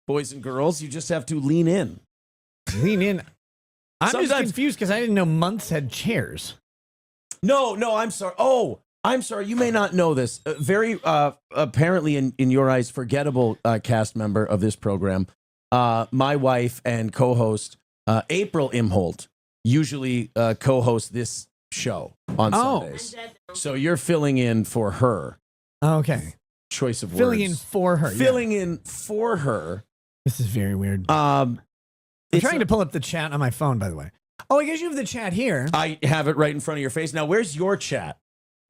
boys and girls. You just have to lean in. Lean in. I'm just confused because I didn't know months had chairs. No, I'm sorry. Oh, I'm sorry. You may not know this. Very apparently, in your eyes, forgettable cast member of this program. My wife and co-host April Imholt usually co-hosts this show on Sundays. So you're filling in for her. Okay. Choice of filling words. In for her. Filling in for her. This is very weird. I'm trying to pull up the chat on my phone, by the way. Oh, I guess you have the chat here. I have it right in front of your face. Now, where's your chat?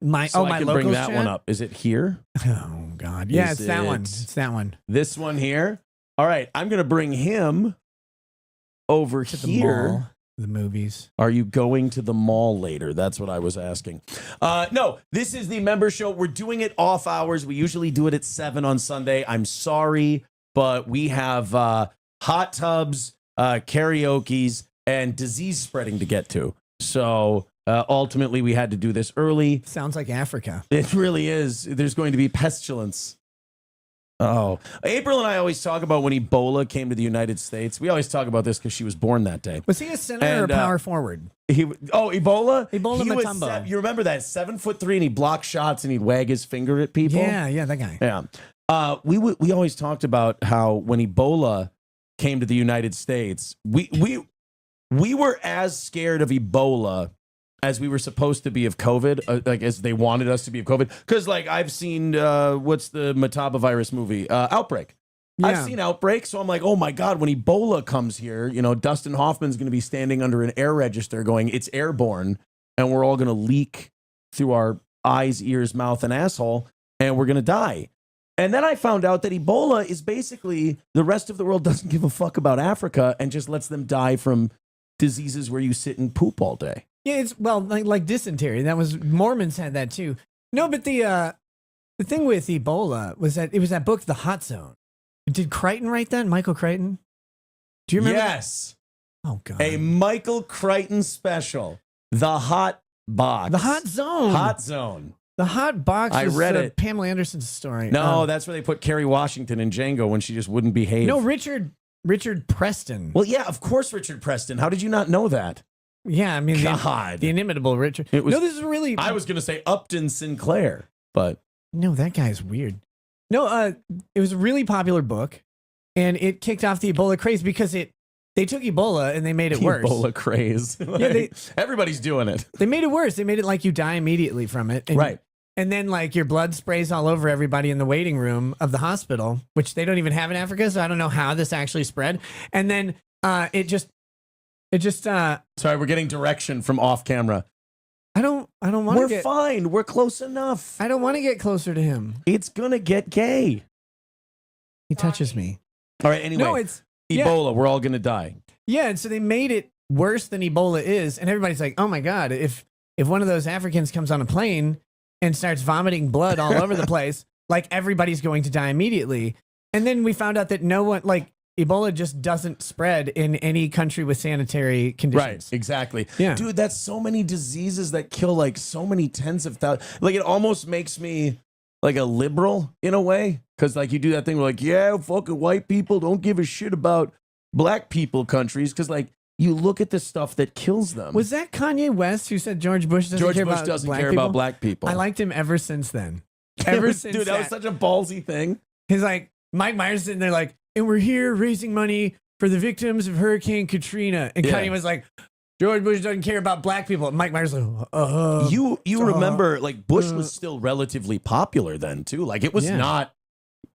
My I can bring that one up. Is it here? Oh God. Yeah, it's that one. It's that one. This one here. All right, I'm going to bring him over here. The mall, the movies. Are you going to the mall later? That's what I was asking. No, this is the member show. We're doing it off hours. We usually do it at 7 on Sunday. I'm sorry, but we have hot tubs, karaoke's, and disease spreading to get to. So ultimately, we had to do this early. Sounds like Africa. It really is. There's going to be pestilence. Oh, April and I always talk about when Ebola came to the United States. We always talk about this because she was born that day. Was he a center or power forward? Ebola? Ebola Matumbo. You remember that 7'3" and he blocked shots and he'd wag his finger at people? Yeah, that guy. Yeah. We always talked about how when Ebola came to the United States, we were as scared of Ebola as we were supposed to be of COVID, like as they wanted us to be of COVID. Because like I've seen, what's the Mataba virus movie? Outbreak. Yeah. I've seen Outbreak, so I'm like, oh my God, when Ebola comes here, Dustin Hoffman's going to be standing under an air register going, it's airborne, and we're all going to leak through our eyes, ears, mouth, and asshole, and we're going to die. And then I found out that Ebola is basically the rest of the world doesn't give a fuck about Africa and just lets them die from diseases where you sit and poop all day. Yeah, it's like dysentery. That was Mormons had that too. No, but the thing with Ebola was that it was that book, The Hot Zone. Did Crichton write that? Michael Crichton? Do you remember? Yes. That? Oh God. A Michael Crichton special, The Hot Box. The Hot Zone. Hot Zone. The Hot Box. I read it. Pamela Anderson's story. No, that's where they put Kerry Washington in Django when she just wouldn't behave. No, Richard Preston. Well, yeah, of course, Richard Preston. How did you not know that? Yeah, I mean, God. The inimitable Richard. It was, no, this is really. I was going to say Upton Sinclair, but no, that guy's weird. No, it was a really popular book, and it kicked off the Ebola craze because they took Ebola and they made it worse. Ebola craze. Everybody's doing it. They made it worse. They made it like you die immediately from it. And, right. And then like your blood sprays all over everybody in the waiting room of the hospital, which they don't even have in Africa. So I don't know how this actually spread. And then it just. Sorry, we're getting direction from off camera. I don't want to We're fine. We're close enough. I don't want to get closer to him. It's gonna get gay. He touches me. All right. Anyway, no, it's Ebola. Yeah. We're all gonna die. Yeah, and so they made it worse than Ebola is, and everybody's like, "Oh my God! If one of those Africans comes on a plane and starts vomiting blood all over the place, like everybody's going to die immediately." And then we found out that no one like. Ebola just doesn't spread in any country with sanitary conditions. Right, exactly. Yeah. Dude, that's so many diseases that kill like so many tens of thousands. Like it almost makes me like a liberal in a way. Because like you do that thing where like, yeah, fucking white people don't give a shit about black people countries. Because like you look at the stuff that kills them. Was that Kanye West who said George Bush doesn't care about black people? I liked him ever since then. Since dude, that was such a ballsy thing. He's like, Mike Myers sitting there like, and we're here raising money for the victims of Hurricane Katrina. And Kanye was like, George Bush doesn't care about black people. And Mike Myers like, You remember, like, Bush was still relatively popular then, too. Like, it was not,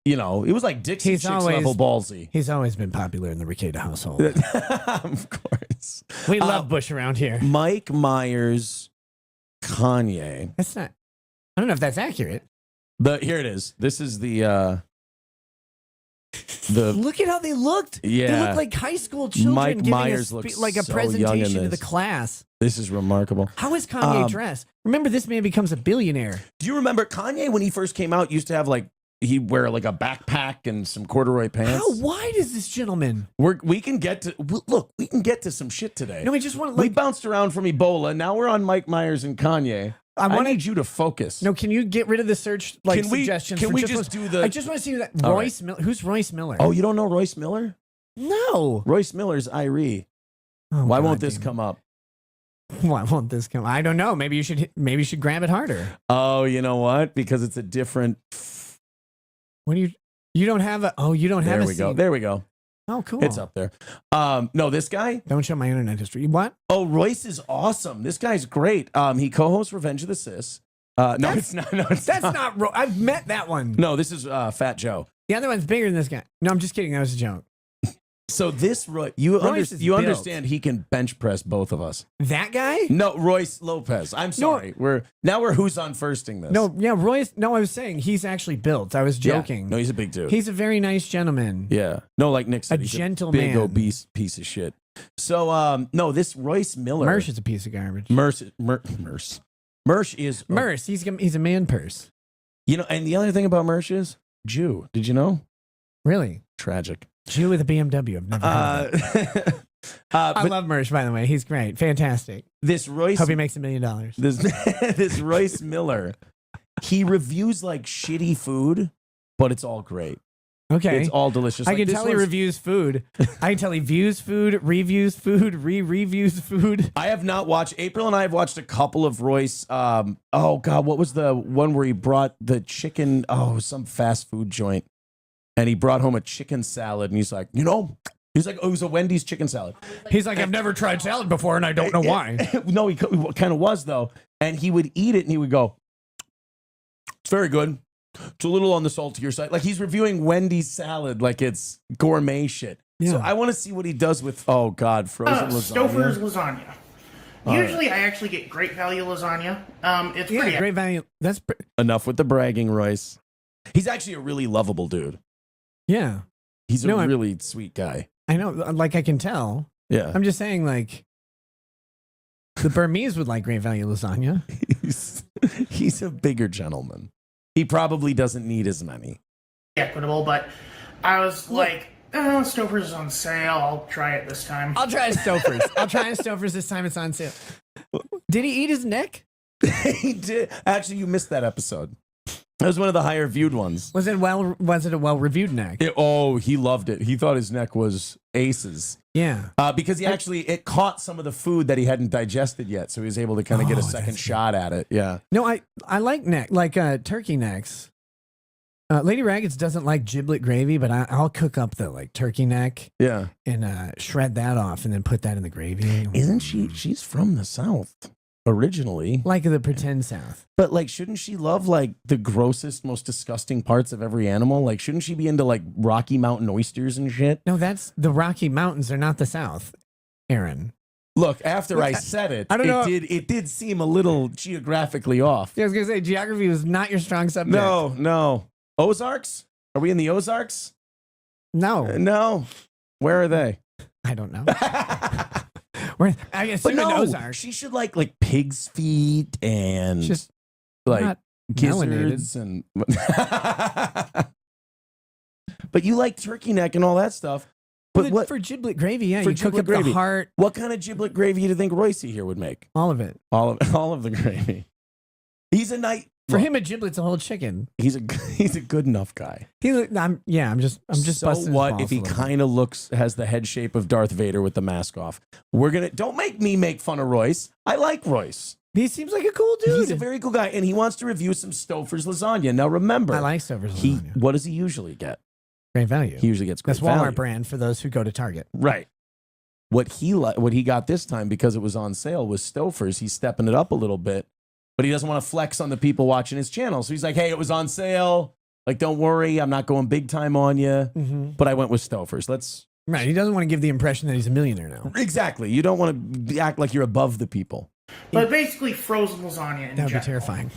it was like Dixie Chicks level ballsy. He's always been popular in the Rekieta household. Of course. We love Bush around here. Mike Myers, Kanye. That's not, I don't know if that's accurate. Here it is. This is the look at how they looked. Yeah. They looked like high school children Mike giving Myers like a presentation to the class. This is remarkable. How is Kanye dressed? Remember, this man becomes a billionaire. Do you remember Kanye when he first came out used to have like he'd wear like a backpack and some corduroy pants? How wide is this gentleman? We can get to some shit today. No, we just want we bounced around from Ebola. Now we're on Mike Myers and Kanye. I need you to focus. No, can you get rid of the search suggestions? Can we just do the? I just want to see that All Royce Miller. Who's Royce Miller? Oh, you don't know Royce Miller? No. Royce Miller's Irie. Oh, Why God, won't this damn. come up? Why won't this come? I don't know. Maybe you should grab it harder. Oh, you know what? Because it's a different. When you don't have a you don't have There a we go. scene. There we go. Oh, cool. It's up there. No, this guy. Don't show my internet history. What? Oh, Royce is awesome. This guy's great. He co-hosts Revenge of the Sis. No, it's not. No, it's That's not. not. I've met that one. No, this is Fat Joe. The other one's bigger than this guy. No, I'm just kidding. That was a joke. So this you Royce is built. understand he can bench press both of us. That guy? No, Royce Lopez. I'm sorry. We're who's on firsting this. No, yeah, Royce. No, I was saying he's actually built. I was Yeah. joking. No, he's a big dude. He's a very nice gentleman. Yeah. No, like Nick said, A he's gentleman. a big obese piece of shit. So no, this Royce Miller. Mersh is a piece of garbage. Mersh is Merce, he's a man purse. You know, and the other thing about Mersh is Jew. Did you know? Really? Tragic. Jew with a BMW. I've never heard of that. I love Mersh, by the way. He's great. Fantastic. This Royce Hope he makes $1 million. this Royce Miller, he reviews like shitty food, but it's all great. Okay. It's all delicious. I Like, can this tell he one's- reviews food. I can tell he views food, reviews food, re-reviews food. I have not watched. April and I have watched a couple of Royce. Oh God, what was the one where he brought the chicken? Oh, some fast food joint, and he brought home a chicken salad, and he's like, oh, it was a Wendy's chicken salad. He's like, I've never tried salad before, and I don't know why. No, he kind of was though, and he would eat it, and he would go, "It's very good. It's a little on the saltier side." Like he's reviewing Wendy's salad like it's gourmet shit. Yeah. So I want to see what he does with. Oh God, frozen lasagna. Stouffer's lasagna. Usually, I actually get great value lasagna. It's Yeah, pretty. great value. That's Enough with the bragging, Royce. He's actually a really lovable dude. yeah. He's a No, really sweet guy. I know. Like I can tell. Yeah. I'm just saying, like the Burmese would like great value lasagna. He's a bigger gentleman. He probably doesn't need as many. equitable, but I was like, oh, Stouffer's is on sale. I'll try it this time. I'll try a Stouffer's. I'll try a Stouffer's this time it's on sale. Did he eat his neck? He did. Actually, you missed that episode. That was one of the higher viewed ones. Was it a well reviewed neck? He loved it. He thought his neck was aces. Yeah. Because it caught some of the food that he hadn't digested yet, so he was able to kind of get a second shot at it. Yeah. No, I like neck, like turkey necks. Lady Raggeds doesn't like giblet gravy, but I'll cook up the like turkey neck Yeah. and shred that off and then put that in the gravy. Isn't she? She's from the South originally. Like the pretend South. But like, shouldn't she love like the grossest, most disgusting parts of every animal? Like, shouldn't she be into like Rocky Mountain oysters and shit? No, that's the Rocky Mountains. They're not the South, Aaron. Look, after I said it, I don't know. it did seem a little geographically off. Yeah, I was gonna say geography was not your strong subject. No. Ozarks? Are we in the Ozarks? No, No. Where are they? I don't know. I guess But in no, Ozarks. she should like pig's feet and Just like not gizzards and. But you like turkey neck and all that stuff. But But what for giblet gravy? Yeah, for you cook giblet up gravy. the heart, What kind of giblet gravy do you think Royce here would make? all of it. All of the gravy. He's a night For him, a giblet's a whole chicken. He's a good enough guy. I'm just So busting his what balls if he a little bit. kind of has the head shape of Darth Vader with the mask off? Don't make me make fun of Royce. I like Royce. He seems like a cool dude. He's a very cool guy, and he wants to review some Stouffer's lasagna. Now remember, I like Stouffer's lasagna. What does he usually get? Great value. He usually gets great That's Walmart value. brand for those who go to Target. Right. What he got this time because it was on sale was Stouffer's. He's stepping it up a little bit, but he doesn't want to flex on the people watching his channel. So he's like, "Hey, it was on sale. Like, don't worry, I'm not going big time on you." Mm-hmm. But I went with Stouffer's. Right. He doesn't want to give the impression that he's a millionaire now. Exactly. You don't want to act like you're above the people. But basically, frozen lasagna in That would be general. terrifying.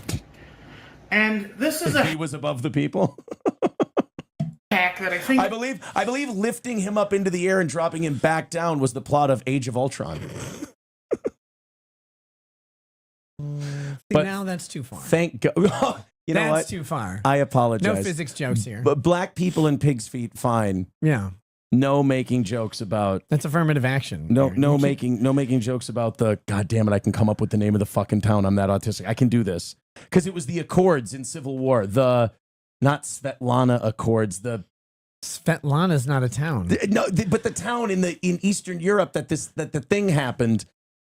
And this is a He was above the people. hack that I think I believe lifting him up into the air and dropping him back down was the plot of Age of Ultron. But Now that's too far. Thank God. You know That's what? too far. I apologize. No physics jokes here. But black people in pig's feet, fine. Yeah. No making jokes about. That's affirmative action. No Aaron. making jokes about the. God damn it! I can come up with the name of the fucking town. I'm that autistic. I can do this because it was the Accords in Civil War. The not Svetlana Accords. The Svetlana's not a town. but the town in Eastern Europe that the thing happened.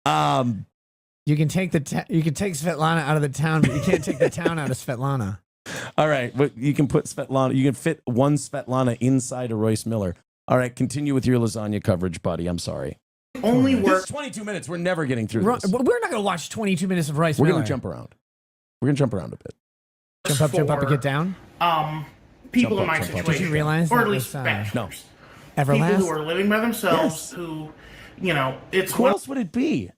You can take you can take Svetlana out of the town, but you can't take the town out of Svetlana. All right, but you can put Svetlana. You can fit one Svetlana inside a Royce Miller. All right, continue with your lasagna coverage, buddy. I'm sorry. Only This work. is 22 minutes. We're never getting through this. We're not going to watch 22 minutes of Royce We're Miller. gonna jump around. We're gonna jump around a bit. Jump up, and get down. People Jump in my up, jump up. situation. Did you realize or that at least was, bachelors. No. People Everlast? who are living by themselves, Yes. who, you know, it's Who one else would it be?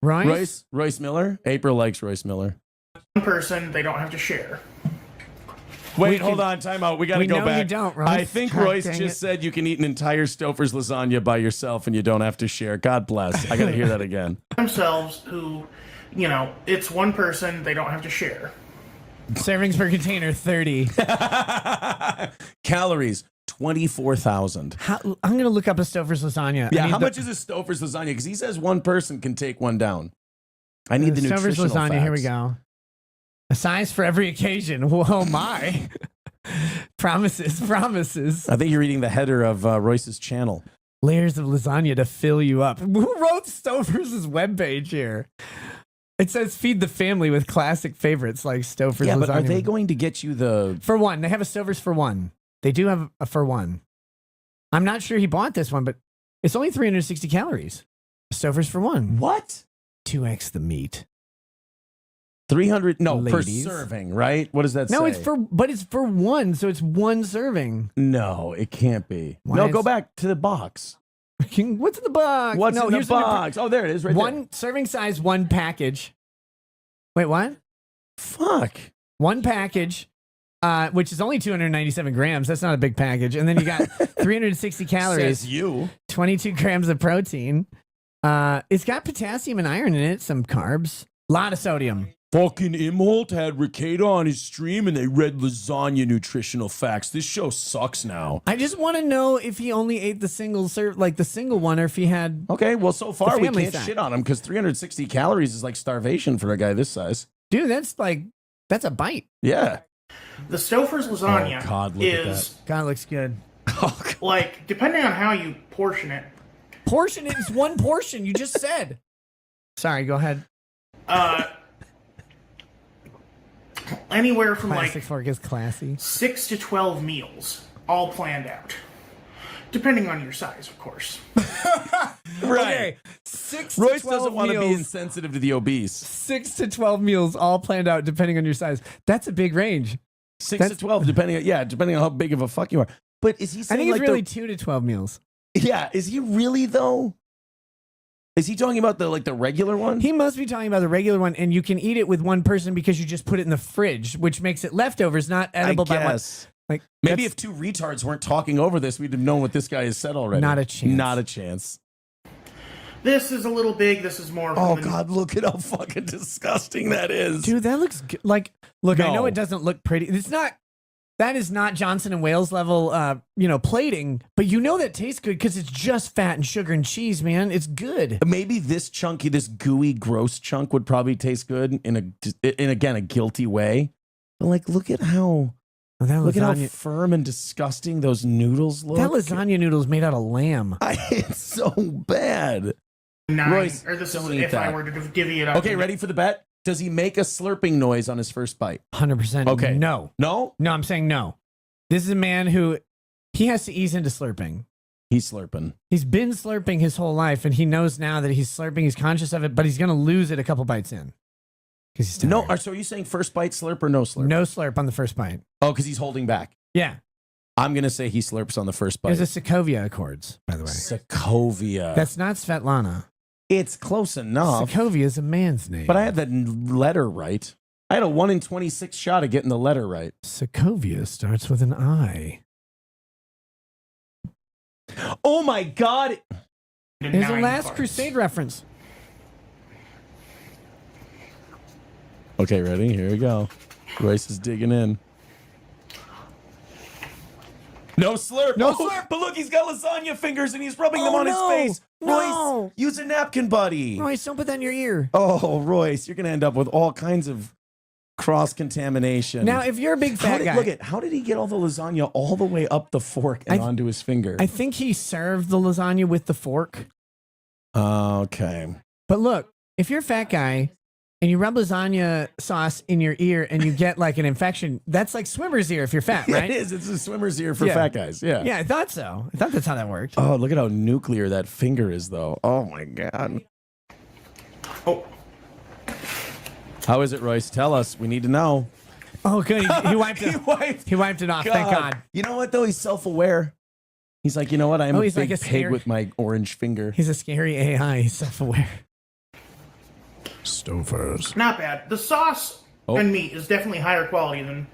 Royce Miller. April likes Royce Miller. person they don't have to share. Wait, hold on. Time out. We got to we go know back. you don't, Royce. I think God Royce dang just it. said you can eat an entire Stouffer's lasagna by yourself and you don't have to share. God bless. I got to hear that again. Themselves who, you know, it's one person they don't have to share. Servings per container, 30. Calories, 24,000. I'm going to look up a Stouffer's lasagna. Yeah, how much is a Stouffer's lasagna? Because he says one person can take one down. I need the Stouffer's nutritional lasagna, facts. here we go. A size for every occasion. Whoa, my. Promises. I think you're reading the header of Royce's channel. Layers of lasagna to fill you up. Who wrote Stouffer's webpage here? It says feed the family with classic favorites like Stouffer's Yeah, lasagna. but are they going to get you the... For one, they have a Stouffer's for one. They do have a for one. I'm not sure he bought this one, but it's only 360 calories. Stouffer's for one. What? 2x the meat. 300? No, Ladies. per serving, right? What does that say? No, it's for one, so it's one serving. No, it can't be. Why No, is- go back to the box. What's in the box? What's no, in the here's box? Oh, there it is, right there. one serving size, one package. Wait, what? Fuck. One package, which is only 297 grams. That's not a big package. And then you got 360 calories, Says you. 22 grams of protein. It's got potassium and iron in it, some carbs, a lot of sodium. Fucking Imholt had Rekieta on his stream and they read lasagna nutritional facts. This show sucks now. I just want to know if he only ate the single one, or if he had. Okay, well, so far The we family can't size. shit on him because 360 calories is like starvation for a guy this size. Dude, that's a bite. Yeah. The Stouffer's lasagna Oh, God, look at is God, looks good. like, depending on how you portion it, Portion it is one portion. You just said. Sorry, go ahead. anywhere from Plastic like fork is classy. 6 to 12 meals, all planned out. Depending on your size, of course. Okay, 6 to Royce 12 doesn't want to be meals. insensitive to the obese. 6 to 12 meals, all planned out, depending on your size. That's a big range. 6 to 12, depending on how big of a fuck you are. But is he I saying think it's like really 2 to 12 meals. Yeah, is he really though? Is he talking about the regular one? He must be talking about the regular one, and you can eat it with one person because you just put it in the fridge, which makes it leftovers, not edible by one. guess. Like Maybe that's if two retards weren't talking over this, we'd have known what this guy has said already. Not a chance. Not a chance. This is a little big. This is more. Oh from the- God, look at how fucking disgusting that is. dude, that looks good. Like, look, I know No. it doesn't look pretty. It's not. That is not Johnson and Wales level, plating. But you know that tastes good because it's just fat and sugar and cheese, man. It's good. Maybe this gooey, gross chunk would probably taste good in a guilty way. But like, look at how firm and disgusting those noodles look. That lasagna noodle is made out of lamb. It's so bad. 9, Royce, or this is don't eat if I that. were to divvy it up. Okay, ready for the bet? Does he make a slurping noise on his first bite? 100%. Okay. No. No? No, I'm saying no. This is a man who he has to ease into slurping. He's slurping. He's been slurping his whole life, and he knows now that he's slurping. He's conscious of it, but he's going to lose it a couple bites in. Because he's No, tired. so are you saying first bite slurp or no slurp? No slurp on the first bite. Oh, because he's holding back. Yeah. I'm going to say he slurps on the first bite. There's a Sokovia Accords, by the way. Sokovia. That's not Svetlana. It's close enough. Sokovia is a man's name. But I had the letter right. I had a 1 in 26 shot of getting the letter right. Sokovia starts with an I. Oh my God. There's a 9 Last parts. Crusade reference. Okay, ready? Here we go. Royce is digging in. No slurp. No Oh, slurp. But look, he's got lasagna fingers and he's rubbing them Oh, on no. his face. No. Royce, use a napkin, buddy. Royce, don't put that in your ear. Oh, Royce, you're going to end up with all kinds of cross-contamination. Now, if you're a big fat guy, How did he get all the lasagna all the way up the fork and onto his finger? I think he served the lasagna with the fork. Okay. But look, if you're a fat guy and you rub lasagna sauce in your ear and you get like an infection, that's like swimmer's ear if you're fat, right? It is. It's a swimmer's ear for Yeah. fat guys. Yeah. Yeah, I thought so. I thought that's how that worked. Oh, look at how nuclear that finger is, though. Oh, my God. Oh, How is it, Royce? Tell us. We need to know. Oh, good. He wiped it. He wiped it off. Thank God. You know what, though? He's self-aware. He's like, you know what? I'm a he's big like a pig scary- with my orange finger. He's a scary AI. He's self-aware. Stofers. not bad. The sauce and meat is definitely higher quality than.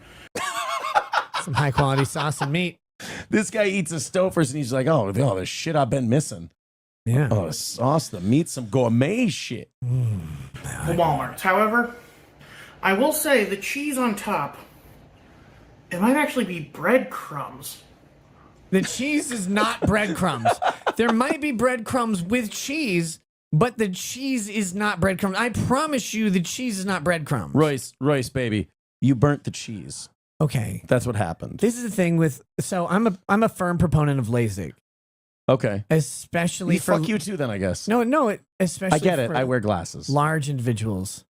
Some high quality sauce and meat. This guy eats a Stofers, and he's like, oh, the shit I've been missing. Yeah. Oh, the sauce, the meat, some gourmet shit. The Walmarts. However, I will say the cheese on top, it might actually be breadcrumbs. The cheese is not breadcrumbs. There might be breadcrumbs with cheese, but the cheese is not breadcrumbs. I promise you the cheese is not breadcrumbs. Royce, baby, you burnt the cheese. Okay. That's what happened. This is the thing with I'm a firm proponent of LASIK, Okay. especially for Fuck you too, then, I guess. No, especially I get it. for I wear glasses. large individuals.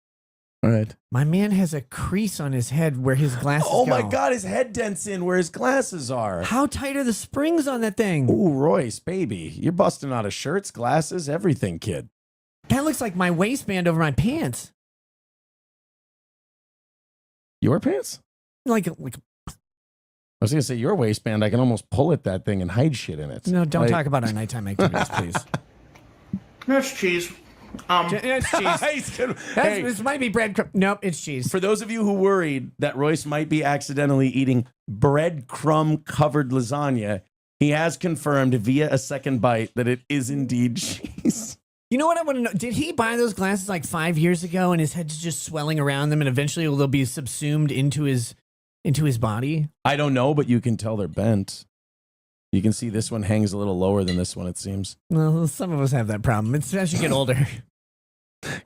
All right. My man has a crease on his head where his glasses Oh, go. my God, his head dents in where his glasses are. How tight are the springs on that thing? Ooh, Royce, baby. You're busting out of shirts, glasses, everything, kid. That looks like my waistband over my pants. Your pants? Like I was going to say your waistband. I can almost pull at that thing and hide shit in it. no, don't Like- talk about our nighttime activities, please. That's cheese. It's cheese. He's gonna- hey, This might be breadcrumb. Nope, it's cheese. for those of you who worried that Royce might be accidentally eating breadcrumb-covered lasagna, he has confirmed via a second bite that it is indeed cheese. You know what I want to know? Did he buy those glasses like 5 years ago and his head's just swelling around them and eventually they'll be subsumed into his body? I don't know, but you can tell they're bent. You can see this one hangs a little lower than this one, it seems. Well, some of us have that problem. It's as you get older.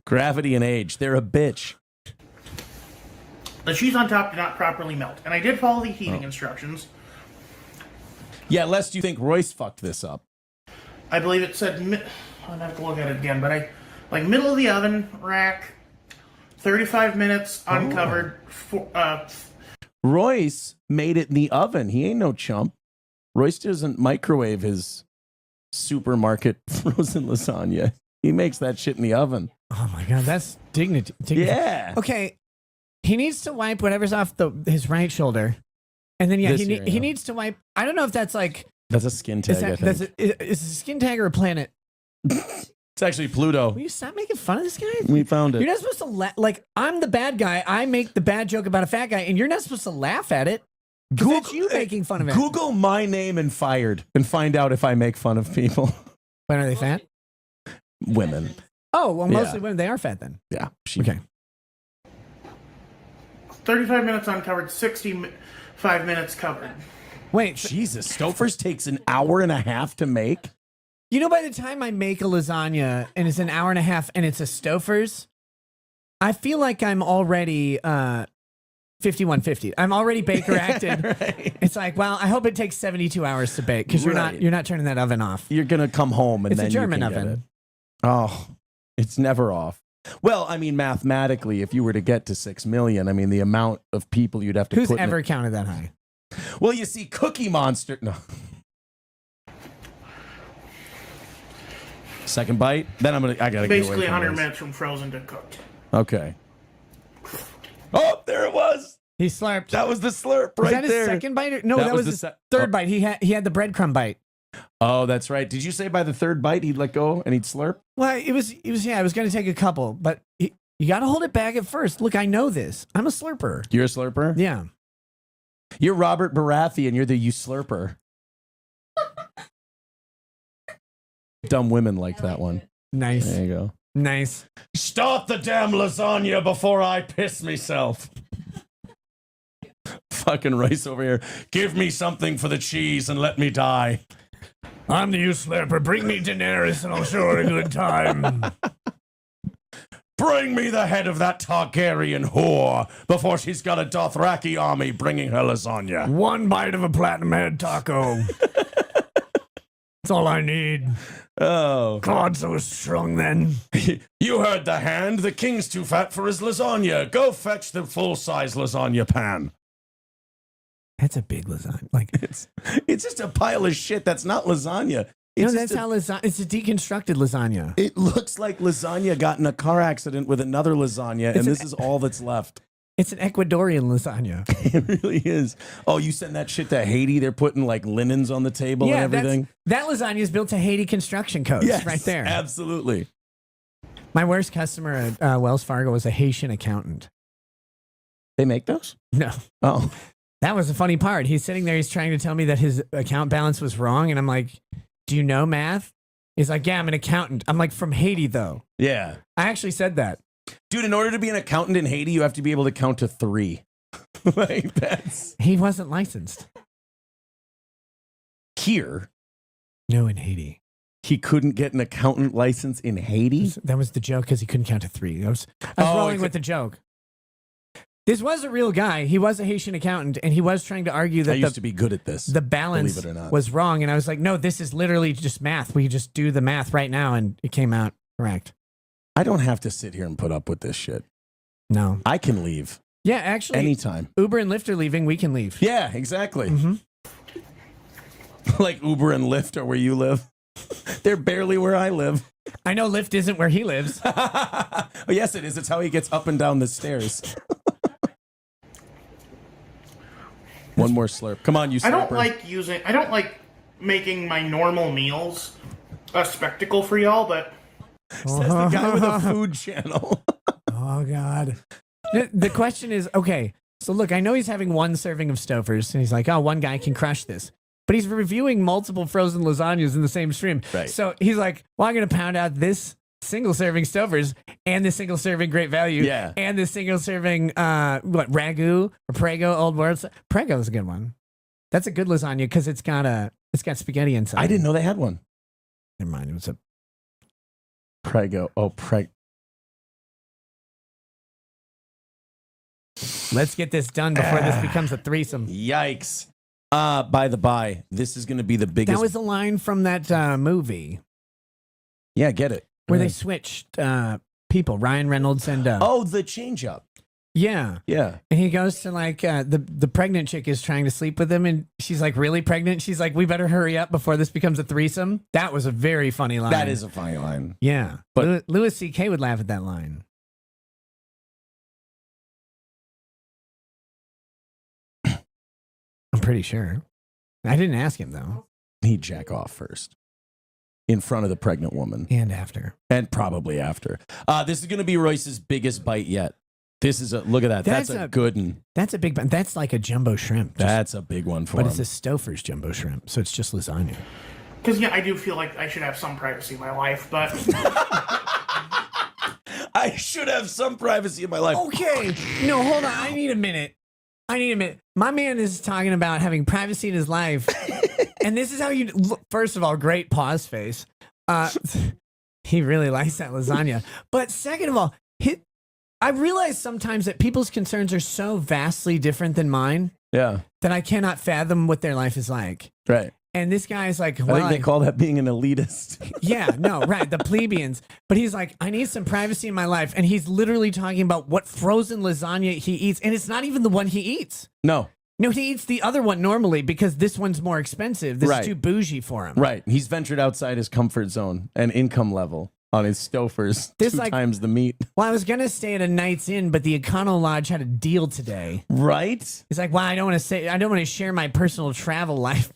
Gravity and age, they're a bitch. The cheese on top did not properly melt, and I did follow the heating instructions. Yeah, lest you think Royce fucked this up. I believe it said. I'd have to look at it again, but middle of the oven rack, 35 minutes uncovered. Royce made it in the oven. He ain't no chump. Royce doesn't microwave his supermarket frozen lasagna. He makes that shit in the oven. Oh my God, that's dignity. Yeah. Okay, he needs to wipe whatever's off his right shoulder. And then, This he here, yeah. needs to wipe. I don't know if that's like. That's a skin tag, I think. Is it a skin tag or a planet? It's actually Pluto. Will you stop making fun of this guy? We found You're it. not supposed to I'm the bad guy. I make the bad joke about a fat guy, and you're not supposed to laugh at it. That's you making fun of it. Google my name and fired and find out if I make fun of people. When are they fat? Women. Oh, well, mostly Yeah. women. They are fat then. Yeah. Okay. 35 minutes uncovered, 65 minutes covered. Wait, Jesus. Stouffer's takes an hour and a half to make. you know, by the time I make a lasagna and it's an hour and a half and it's a Stouffer's, I feel like I'm already 5150. I'm already baker acted. Right. It's like, well, I hope it takes 72 hours to bake because you're Right. not turning that oven off. You're going to come home and It's a then German you can get oven. it. Oh, it's never off. Well, I mean, mathematically, if you were to get to 6 million, I mean, the amount of people you'd have to Who's put in ever it. counted that high? Well, you see, Cookie Monster. No. Second bite. Then I gotta get away Basically from 100 this. minutes from frozen to cooked. Okay. Oh, there it was. He slurped. That was the slurp Was right that his there. second bite? No, That that was was the his se- third oh. bite. He had the breadcrumb bite. Oh, that's right. Did you say by the third bite he'd let go and he'd slurp? Well, it was I was going to take a couple, but you got to hold it back at first. Look, I know this. I'm a slurper. You're a slurper? Yeah. You're Robert Baratheon. You're the you slurper. Dumb women like that one. Nice. There you go. Nice. Start the damn lasagna before I piss myself. Fucking Royce over here. Give me something for the cheese and let me die. I'm the usurper. Bring me Daenerys and I'll show her a good time. Bring me the head of that Targaryen whore before she's got a Dothraki army bringing her lasagna. One bite of a platinum head taco. That's all I need. Oh. God, so strong then. You heard the hand. The king's too fat for his lasagna. Go fetch the full-size lasagna pan. That's a big lasagna. Like It's just a pile of shit that's not lasagna. you know, It's that's just how lasagna. It's a deconstructed lasagna. It looks like lasagna got in a car accident with another lasagna, and this is all that's left. It's an Ecuadorian lasagna. It really is. Oh, you send that shit to Haiti? They're putting like linens on the table and everything. That lasagna is built to Haiti construction codes. Yes, right there. Absolutely. My worst customer at Wells Fargo was a Haitian accountant. They make those? No. Oh. That was the funny part. He's sitting there. He's trying to tell me that his account balance was wrong. And I'm like, do you know math? He's like, yeah, I'm an accountant. I'm like, from Haiti, though. Yeah. I actually said that. Dude, in order to be an accountant in Haiti, you have to be able to count to 3. Like, that's... He wasn't licensed. Here, No, in Haiti. he couldn't get an accountant license in Haiti? That was the joke because he couldn't count to 3. I was rolling with the joke. This was a real guy. He was a Haitian accountant, and he was trying to argue that I used to be good at this. the balance believe it or not. was wrong. And I was like, no, this is literally just math. We just do the math right now, and it came out correct. I don't have to sit here and put up with this shit. No. I can leave Yeah, actually, anytime. Uber and Lyft are leaving. We can leave. Yeah, exactly. Mm-hmm. Like Uber and Lyft are where you live. They're barely where I live. I know Lyft isn't where he lives. Oh, yes, it is. It's how he gets up and down the stairs. One more slurp. Come on, you slurper. I don't like making my normal meals a spectacle for y'all, but Says the guy with a food channel. Oh, God. The question is, okay, so look, I know he's having one serving of Stouffer's, and he's like, oh, one guy can crush this. But he's reviewing multiple frozen lasagnas in the same stream. Right. So he's like, well, I'm going to pound out this single serving Stouffer's and the single serving Great Value. Yeah. And the single serving, Ragu or Prego, Old World. Prego is a good one. That's a good lasagna because it's got spaghetti inside. I didn't know they had one. Never mind. It was a Prego. Oh, Let's get this done before this becomes a threesome. Yikes. By the by, this is going to be the biggest. That was a line from that movie Yeah, get it. where they switched people, Ryan Reynolds and Oh, the change up. yeah. Yeah. And he goes to like the pregnant chick is trying to sleep with him, and she's like really pregnant. She's like, we better hurry up before this becomes a threesome. That was a very funny line. That is a funny line. Yeah. But- Louis C.K. would laugh at that line. I'm pretty sure. I didn't ask him though. He'd jack off first in front of the pregnant woman. And after. And probably after. This is going to be Royce's biggest bite yet. This is look at that. That's a good one. That's a big one. That's like a jumbo shrimp. That's a big one for but him. it's a Stouffer's jumbo shrimp, so it's just lasagna. because I do feel like I should have some privacy in my life, but I should have some privacy in my life. Okay. No, hold on. I need a minute. My man is talking about having privacy in his life. And this is how you look. First of all, great pause face. He really likes that lasagna. But second of all, I realize sometimes that people's concerns are so vastly different than mine Yeah. that I cannot fathom what their life is like. Right. And this guy's like, I think they call that being an elitist. yeah, no, right, the plebeians. But he's like, I need some privacy in my life. And he's literally talking about what frozen lasagna he eats. And it's not even the one he eats. No. No, he eats the other one normally because this one's more expensive. This Right. is too bougie for him. Right. He's ventured outside his comfort zone and income level on his Stouffer's This, 2 like- times the meat. Well, I was going to stay at a Night's Inn, but the Econo Lodge had a deal today. Right? He's like, well, I don't want to share my personal travel life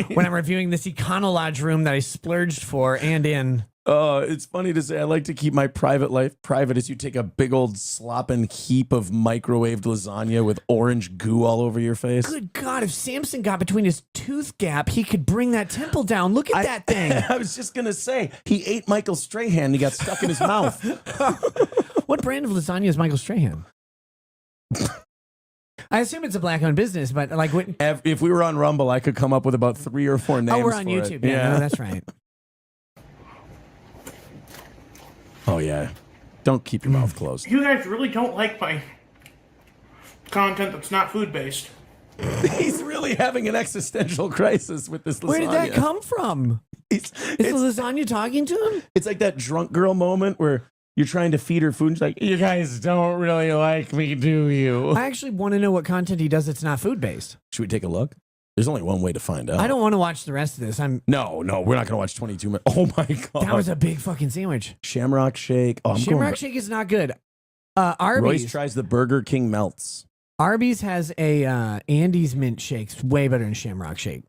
when I'm reviewing this Econo Lodge room that I splurged for and in. It's funny to say I like to keep my private life private as you take a big old slopping heap of microwaved lasagna with orange goo all over your face. Good God, if Samson got between his tooth gap, he could bring that temple down. Look at that thing. I was just going to say, he ate Michael Strahan and he got stuck in his mouth. What brand of lasagna is Michael Strahan? I assume it's a black-owned business, but like, what? If we were on Rumble, I could come up with about 3 or 4 names. Oh, we're on for YouTube. It. Yeah, no, that's right. Oh yeah. Don't keep your mouth closed. You guys really don't like my content that's not food based. He's really having an existential crisis with this lasagna. Where did that come from? Is the lasagna talking to him? It's like that drunk girl moment where you're trying to feed her food and she's like, you guys don't really like me, do you? I actually want to know what content he does that's not food-based. Should we take a look? There's only one way to find out. I don't want to watch the rest of this. No, we're not going to watch 22 minutes. Oh my God. That was a big fucking sandwich. Shamrock Shake. Oh, Shamrock Shake is not good. Royce Arby's. tries the Burger King melts. Arby's has a Andy's mint shake. It's way better than Shamrock Shake.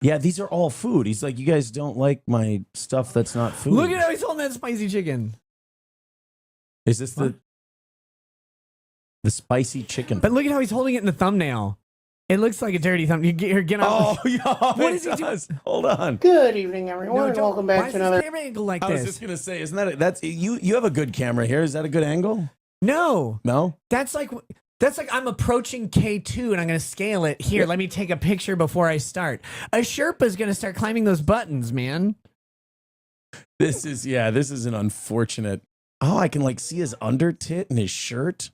Yeah, these are all food. He's like, you guys don't like my stuff that's not food. Look at how he's holding that spicy chicken. Is this the spicy chicken? But look at how he's holding it in the thumbnail. It looks like a dirty thumb. You get Oh, up. yeah. What is he doing? Hold on. Good evening, everyone, and welcome Why back is to this another. camera angle like I was this? just gonna say, isn't that that's you have a good camera here? Is that a good angle? No, No. that's like I'm approaching K2 and I'm going to scale it. Here, let me take a picture before I start. A Sherpa's going to start climbing those buttons, man. This is an unfortunate. Oh, I can like see his under tit in his shirt.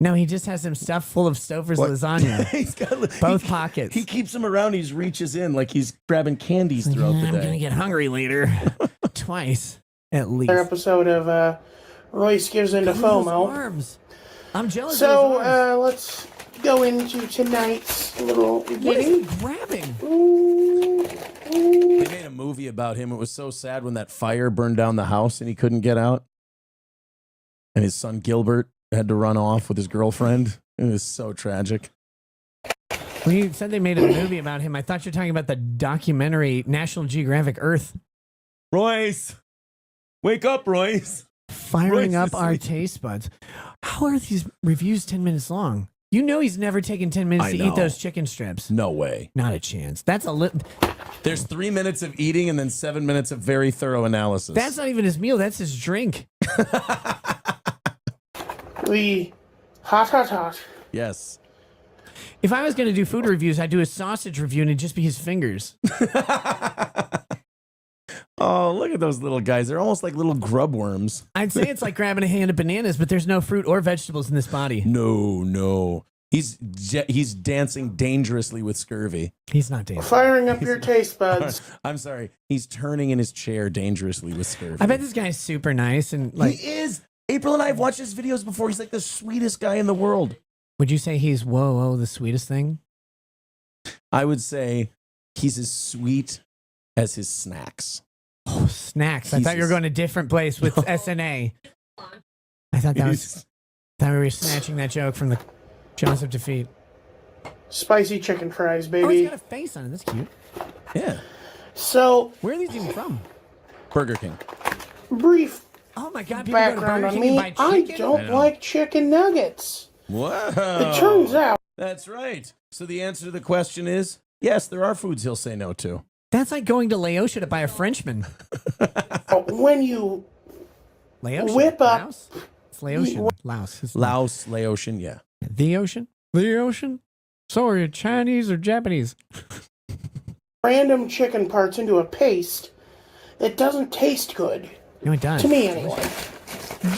No, he just has some stuff full of Stouffer's What? 's He's got both pockets. He keeps them around. He reaches in like he's grabbing candies throughout the I'm day. going to get hungry later. Twice, at least. Another episode of Royce Gives Into Look at those FOMO. arms. I'm jealous So of those arms. let's go into tonight's little What is beginning. he grabbing? They made a movie about him. It was so sad when that fire burned down the house and he couldn't get out. And his son Gilbert had to run off with his girlfriend. It was so tragic. When you said they made a movie about him, I thought you were talking about the documentary National Geographic Earth. Royce, wake up, Royce. Firing Royce up is our like- taste buds. How are these reviews 10 minutes long? You know he's never taken 10 minutes I to know. eat those chicken strips. No way. Not a chance. That's a There's 3 minutes of eating and then 7 minutes of very thorough analysis. That's not even his meal. That's his drink. The hot. Yes. If I was going to do food reviews, I'd do a sausage review and it'd just be his fingers. Oh, look at those little guys. They're almost like little grub worms. I'd say it's like grabbing a hand of bananas, but there's no fruit or vegetables in this body. No. He's dancing dangerously with scurvy. He's not dancing. Firing up your taste buds. I'm sorry. He's turning in his chair dangerously with scurvy. I bet this guy's super nice and like. He is. April and I have watched his videos before. He's like the sweetest guy in the world. Would you say he's whoa the sweetest thing? I would say he's as sweet as his snacks. Oh, snacks. I thought you were going a different place with SNA. I thought that was. Thought we were snatching that joke from the Jaws of Defeat. Spicy chicken fries, Oh, baby. he's got a face on it. That's cute. Yeah. So, Where are these even from? Burger King. brief Oh my God! People go to background Burger on King me. and buy I chicken. don't like chicken nuggets. Wow. It turns out That's right. So the answer to the question is yes, there are foods he'll say no to. That's like going to Laosha to buy a Frenchman. when you Laosha. Whip up- Laos? It's Laotian. Laos. It's Laos, Laotian, yeah. The ocean? The ocean? So are you Chinese or Japanese? random chicken parts into a paste, it doesn't taste good. No, it does. To me, anyway.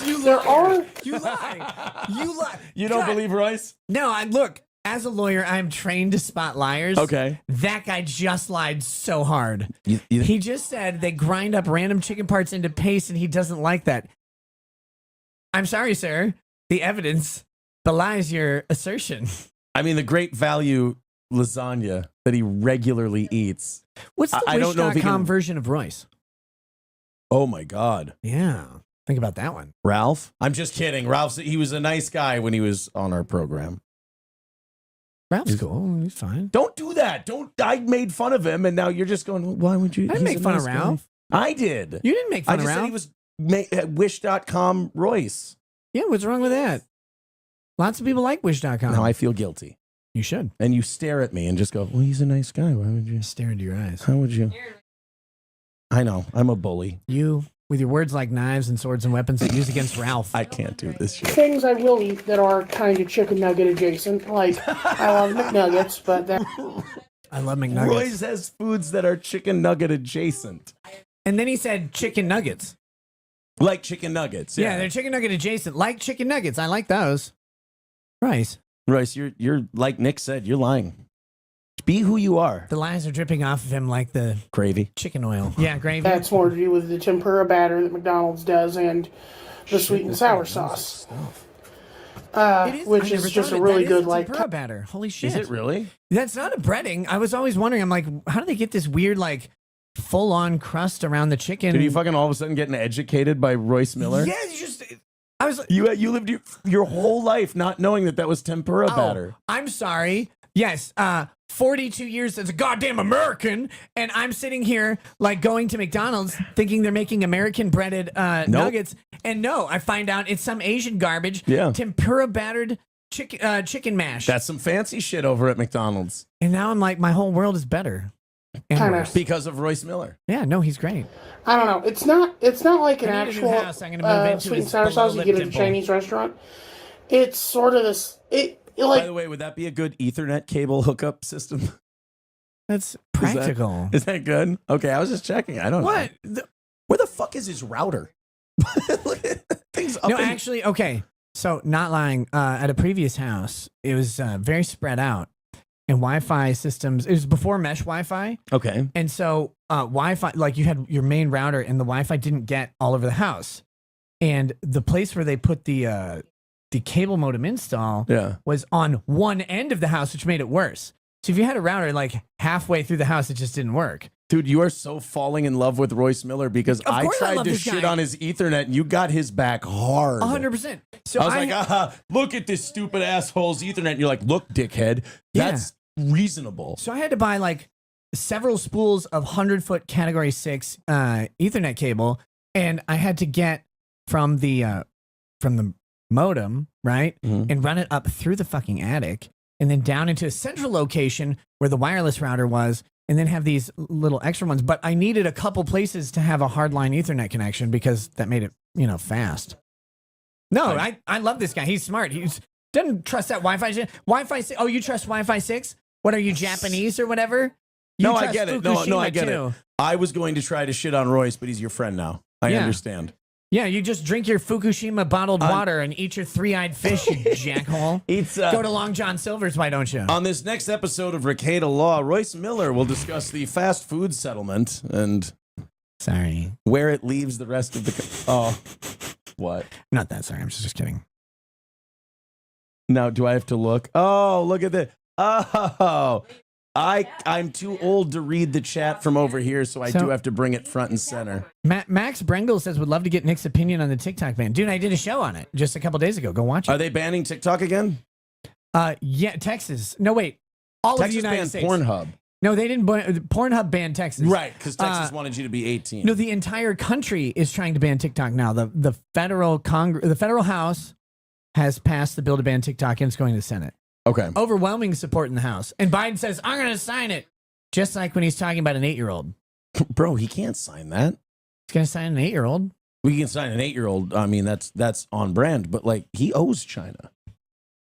You There are You lie. You lie. You don't God. believe Royce? No, look, as a lawyer, I'm trained to spot liars. Okay. That guy just lied so hard. You, He just said they grind up random chicken parts into paste and he doesn't like that. I'm sorry, sir. The evidence belies your assertion. I mean, the great value lasagna that he regularly eats. What's the I don't know if he Wish.com can- version of Royce? Oh my God. Yeah. Think about that one. Ralph? I'm just kidding. He was a nice guy when he was on our program. Ralph's cool. He's fine. Don't do that. I made fun of him and now you're just going, why would you? I didn't he's make a fun nice of guy." Ralph. I did. You didn't make I fun of just said Ralph. he was wish.com Royce. Yeah, what's wrong with that? Lots of people like Wish.com. Now I feel guilty. You should. And you stare at me and just go, well, he's a nice guy. Why would you? Stare into your eyes. How would you? I know. I'm a bully. You with your words like knives and swords and weapons that used against Ralph. I can't do this shit. Things I will eat that are kind of chicken nugget adjacent. Like, I love McNuggets, but that... I love McNuggets. Royce has foods that are chicken nugget adjacent. And then he said chicken nuggets. Like chicken nuggets. Yeah, they're chicken nugget adjacent. Like chicken nuggets. I like those. Royce, you're like Nick said, you're lying. Be who you are. the lies are dripping off of him like the Gravy. chicken oil. Yeah, gravy. That's more to do with the tempura batter that McDonald's does and the sweet and sour sauce. Which is just a really good, like... tempura batter. Holy shit. Is it really? That's not a breading. I was always wondering, I'm like, how do they get this weird, like, full-on crust around the chicken? Did you fucking all of a sudden getting educated by Royce Miller? Yeah, I was like, You lived your whole life not knowing that was tempura batter. I'm sorry. Yes, 42 years as a goddamn American, and I'm sitting here like going to McDonald's thinking they're making American breaded nuggets, and no, I find out it's some Asian garbage. Yeah. Tempura battered chicken mash. That's some fancy shit over at McDonald's. And now I'm like, my whole world is better. And Kinda. worse. Because of Royce Miller. Yeah, no, he's great. I don't know. It's not like an I need a new actual house. I'm gonna move into sweet and his sour sauce you get at a dimple. Chinese restaurant. It's sort of this... By like, the way, would that be a good Ethernet cable hookup system? That's practical. Is that good? Okay, I was just checking. I don't What? know. Where the fuck is his router? Look at things up No, in- actually, okay. So, not lying, at a previous house, it was very spread out. And Wi-Fi systems, it was before mesh Wi-Fi. Okay. And so Wi-Fi, like you had your main router and the Wi-Fi didn't get all over the house. And the place where they put the cable modem install was on one end of the house, which made it worse. So if you had a router like halfway through the house, it just didn't work. Dude, you are so falling in love with Royce Miller because I course I tried love to this shit guy. on his Ethernet and you got his back hard. 100%. So I was like, look at this stupid asshole's Ethernet. And you're like, look, dickhead, that's reasonable. So I had to buy like several spools of 100-foot Category 6 Ethernet cable, and I had to get from the modem, right, and run it up through the fucking attic, and then down into a central location where the wireless router was, and then have these little extra ones. But I needed a couple places to have a hardline Ethernet connection because that made it, fast. No, I love this guy. He's smart. He's doesn't trust that Wi-Fi shit. Wi-Fi 6. Oh, you trust Wi-Fi 6? What are you, Japanese or whatever? No, I get it. No, I get it. I was going to try to shit on Royce, but he's your friend now. I understand. Yeah, you just drink your Fukushima bottled water and eat your three-eyed fish, you jackhole. Go to Long John Silver's, why don't you? On this next episode of Rekieta Law, Royce Miller will discuss the fast food settlement and where it leaves the rest of the... what? Not that sorry, I'm just kidding. Now, do I have to look? Oh, look at that. Oh, I'm too old to read the chat from over here, so I do have to bring it front and center. Max Brengel says, would love to get Nick's opinion on the TikTok ban. Dude, I did a show on it just a couple days ago. Go watch it. Are they banning TikTok again? Yeah, Texas. No, wait. All Texas of the United banned States. Pornhub. No, they didn't. Pornhub banned Texas. Right, because Texas wanted you to be 18. No, the entire country is trying to ban TikTok now. The federal House has passed the bill to ban TikTok, and it's going to the Senate. Okay. Overwhelming support in the House. And Biden says, I'm going to sign it. Just like when he's talking about an 8-year-old. Bro, he can't sign that. He's going to sign an 8-year-old. We can sign an 8-year-old. I mean, that's on brand, but like he owes China.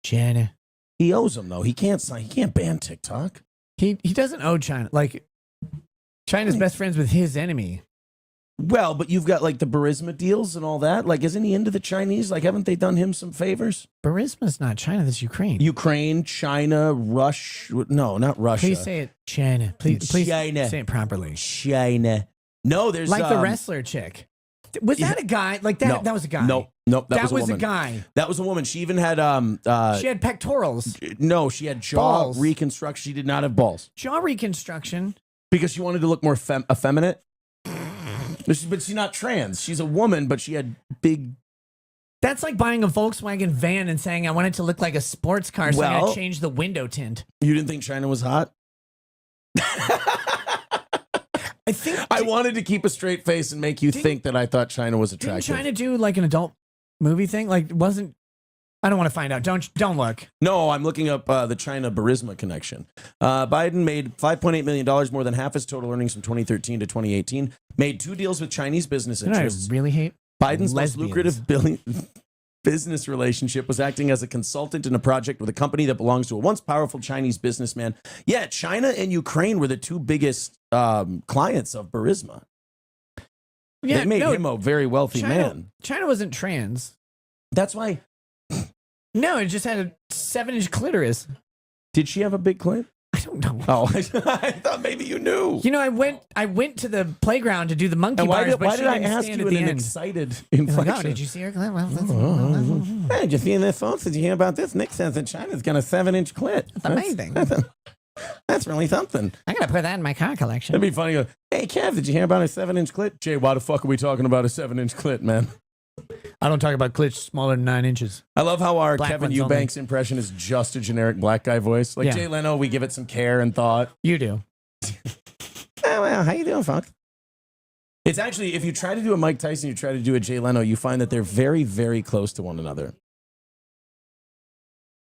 China. He owes them though. He can't ban TikTok. He doesn't owe China. Like, China's best friends with his enemy. Well, but you've got like the Burisma deals and all that. Like, isn't he into the Chinese? Like, haven't they done him some favors? Burisma's not China. That's Ukraine. Ukraine, China, Russia. No, not Russia. Please say it China. Please China. say it properly. China. No, there's like the wrestler chick. Was that a guy? Like that? No, that was a guy. Nope. That was a woman. Guy. That was a woman. She even had she had pectorals. No, she had jaw Balls. reconstruction. She did not have balls Jaw reconstruction. because she wanted to look more effeminate. But she's not trans. She's a woman, but she had big. That's like buying a Volkswagen van and saying I want it to look like a sports car, so I gotta change the window tint. You didn't think China was hot? I think I wanted to keep a straight face and make you think that I thought China was didn't attractive. China do like an adult movie thing? Like wasn't I don't want to find out. Don't look. No, I'm looking up the China Burisma connection. Biden made $5.8 million, more than half his total earnings from 2013 to 2018. made 2 deals with Chinese business You know, I interests. really hate Biden's most lesbians. lucrative business relationship was acting as a consultant in a project with a company that belongs to a once powerful Chinese businessman. Yeah, China and Ukraine were the 2 biggest clients of Burisma. Yeah, They made him a very wealthy man. China wasn't trans. That's why. No, it just had a 7-inch clitoris. Did she have a big clit? I don't know. Oh, I thought maybe you knew. You know, I went to the playground to do the monkey And why bars, did, but why she did I didn't ask stand you at in the an end. excited Like, inflection? oh, did you see her? Well, Hey, did you see in their phones? Did you hear about this? Nick says that China's got a 7-inch clit. That's amazing. That's really something. I'm gonna put that in my car collection. It'd be funny. Go, hey, Kev, did you hear about a 7-inch clit? Jay, why the fuck are we talking about a 7-inch clit, man? I don't talk about clits smaller than 9 inches. I love how our Black Kevin ones Eubanks impression is just a generic black guy voice. Like Yeah. Jay Leno, we give it some care and thought. You do. Oh, well, how you doing, folks? It's actually, if you try to do a Mike Tyson, you try to do a Jay Leno, you find that they're very, very close to one another.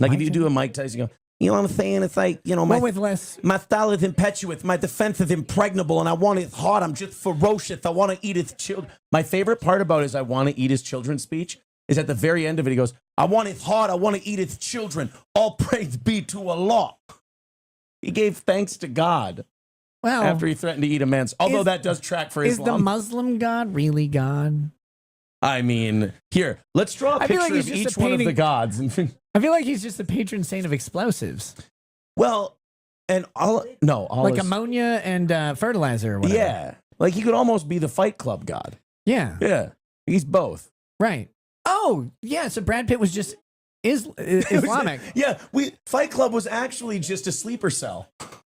Like if you do a Mike Tyson, you go, you know what I'm saying? It's like, you know, One with less. my style is impetuous, my defense is impregnable, and I want it hard. I'm just ferocious. I want to eat his children. My favorite part about his I want to eat his children speech is at the very end of it, he goes, I want it hard. I want to eat his children. All praise be to Allah. He gave thanks to God Well, after he threatened to eat a man's. Although that does track for is the Islam. Muslim God really God? I mean, here, let's draw a I feel picture like of he's just each a one of the painting- gods. And I feel like he's just the patron saint of explosives, well, and all like is, ammonia and fertilizer or whatever. yeah, like he could almost be the Fight Club god. Yeah. Yeah, he's both. Right. Oh, yeah. So Brad Pitt was just Islamic. Yeah, Fight Club was actually just a sleeper cell.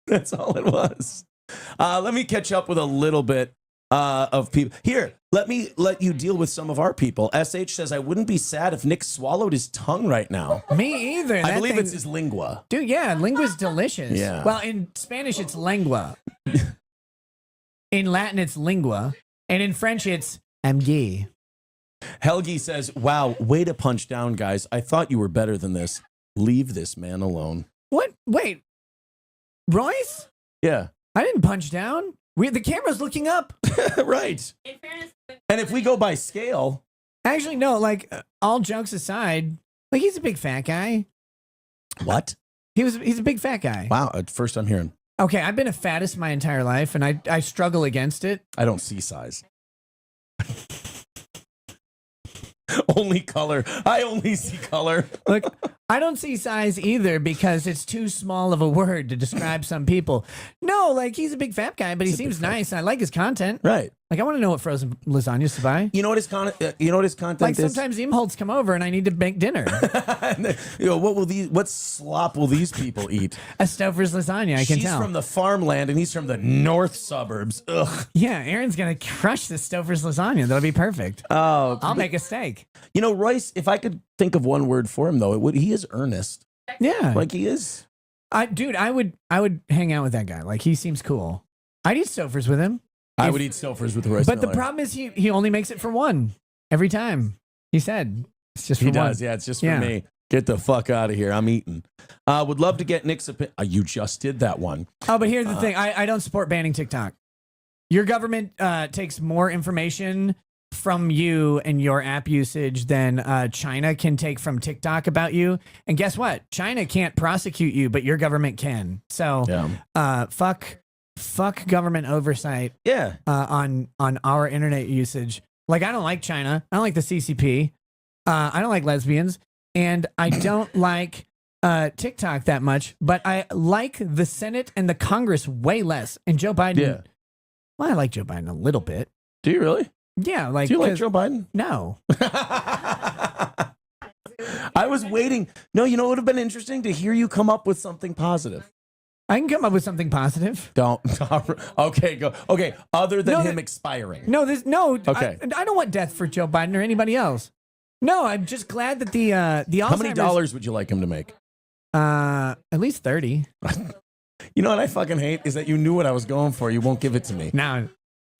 That's all it was. Let me catch up with a little bit of people. Here, let you deal with some of our people. SH says, I wouldn't be sad if Nick swallowed his tongue right now. Me either. I That believe thing- it's his lingua. Dude, yeah, lingua's delicious. Yeah. Well, in Spanish, it's lengua. In Latin, it's lingua. And in French, it's amgue. Helgi says, wow, way to punch down, guys. I thought you were better than this. Leave this man alone. What? Wait. Royce? Yeah. I didn't punch down. The camera's looking up. Right. And if we go by scale, Actually, no, like, all jokes aside, like, he's a big fat guy. what? He's a big fat guy. Wow, at first I'm hearing. Okay, I've been a fattest my entire life, and I struggle against it. I don't see size. Only color. I only see color. Look, I don't see size either because it's too small of a word to describe some people. No, like, he's a big fat guy, but he seems nice. And I like his content. Right. Like, I want to know what frozen lasagnas to buy. You know what his content Like, is? sometimes Imholtz come over and I need to make dinner. You know, what slop will these people eat? A Stouffer's lasagna, I can She's tell. from the farmland and he's from the north suburbs. Ugh. Yeah, Aaron's going to crush the Stouffer's lasagna. That'll be perfect. Oh, I'll make a steak. you know, Royce, if I could think of one word for him though, he is earnest. Yeah. Like he is. Dude, I would hang out with that guy. Like, he seems cool. I'd eat Stouffer's with him. I would eat Stouffer's with Royce But Miller. the problem is he only makes it for one every time. He said it's just for He one. does. Yeah, it's just for Yeah. me. Get the fuck out of here. I'm eating. Would love to get Nick's opinion. You just did that one. Oh, but here's the thing. I don't support banning TikTok. Your government takes more information from you and your app usage than China can take from TikTok about you. And guess what? China can't prosecute you, but your government can. So fuck government oversight Yeah. on our internet usage. Like, I don't like China. I don't like the CCP. I don't like lesbians. And I don't like TikTok that much, but I like the Senate and the Congress way less. And Joe Biden, Yeah. well, I like Joe Biden a little bit. Do you really? Yeah, like, Do you like 'cause- Joe Biden? No. I was waiting. No, you know, it would have been interesting to hear you come up with something positive. I can come up with something positive. Don't. Okay, go. Okay, other than No, him th- expiring. No. Okay. I don't want death for Joe Biden or anybody else. No, I'm just glad that the Alzheimer's. How many dollars would you like him to make? At least 30. You know what I fucking hate is that you knew what I was going for. You won't give it to me. No,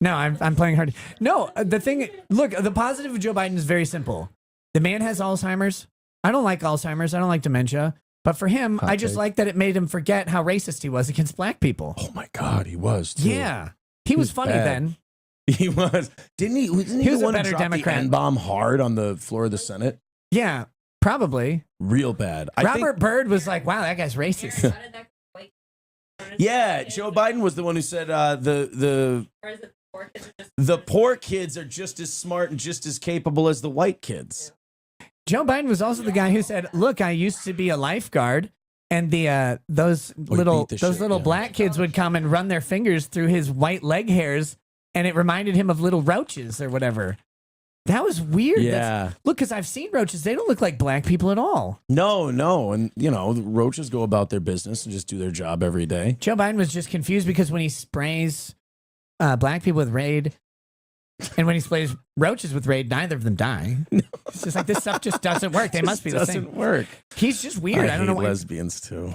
I'm playing hard. No, the thing. Look, the positive of Joe Biden is very simple. The man has Alzheimer's. I don't like Alzheimer's. I don't like dementia. But for him, I just take. like that it made him forget how racist he was against black people. Oh my God, he was too. Yeah, he was funny bad. then. He was. Didn't he? Wasn't he was the a one who better dropped Democrat. the N-bomb hard on the floor of the Senate? Yeah, probably. Real bad. Robert Byrd was like, wow, that guy's racist. Yeah, Joe Biden was the one who said the poor kids are just as smart and just as capable as the white kids. Joe Biden was also the guy who said, look, I used to be a lifeguard. And those little black kids would come and run their fingers through his white leg hairs, and it reminded him of little roaches or whatever. That was weird. Yeah. Look, because I've seen roaches. They don't look like black people at all. No. And, the roaches go about their business and just do their job every day. Joe Biden was just confused because when he sprays black people with Raid and when he sprays roaches with Raid, neither of them die. It's just like this stuff just doesn't work. They must be the same. Doesn't work. He's just weird. I don't know hate why. lesbians, too.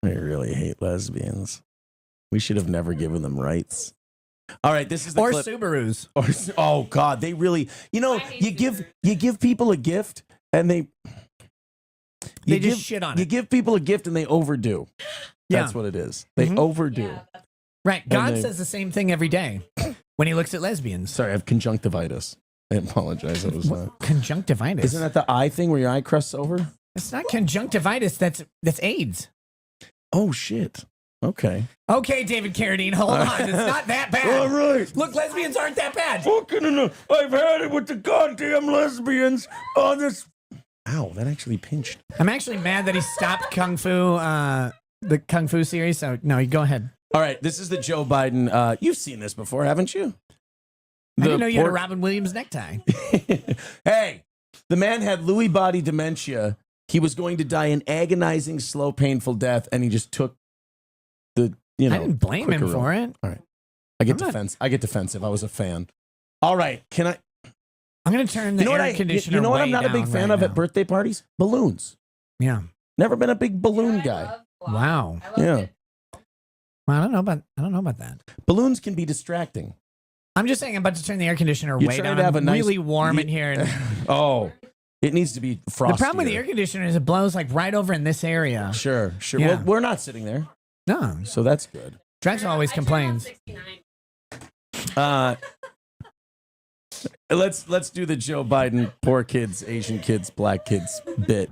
I really hate lesbians. We should have never given them rights. All right, this is the clip. Subarus. Oh God, they really. You give people a gift and they just shit on it. You give people a gift and they overdo. That's what it is. They overdo. Yeah, right. God says the same thing every day when he looks at lesbians. Sorry, I have conjunctivitis. I apologize. It was conjunctivitis. Isn't that the eye thing where your eye crusts over? It's not conjunctivitis. That's AIDS. Oh shit. Okay. Okay, David Carradine, hold on. It's not that bad. All right. Look, lesbians aren't that bad. Fucking enough. I've had it with the goddamn lesbians on this. Ow, that actually pinched. I'm actually mad that he stopped Kung Fu, the Kung Fu series. So, no, you go ahead. All right, this is the Joe Biden. You've seen this before, haven't you? I didn't know you had a Robin Williams necktie. Hey, the man had Lewy body dementia. He was going to die an agonizing, slow, painful death, and he just took I didn't blame him for it. All right. I get defensive. I was a fan. All right. Can I? I'm going to turn the air conditioner. You know what I'm not a down big fan right of now. at birthday parties? Balloons. Yeah. Never been a big balloon guy. Wow. Yeah. Well, I don't know about that. Balloons can be distracting. I'm just saying I'm about to turn the air conditioner way down. To have it's really warm in here. And oh. It needs to be frosty. The problem with the air conditioner is it blows like right over in this area. Sure. Yeah. Well, we're not sitting there. No. So that's good. Drax always complains. Let's do the Joe Biden poor kids, Asian kids, black kids bit.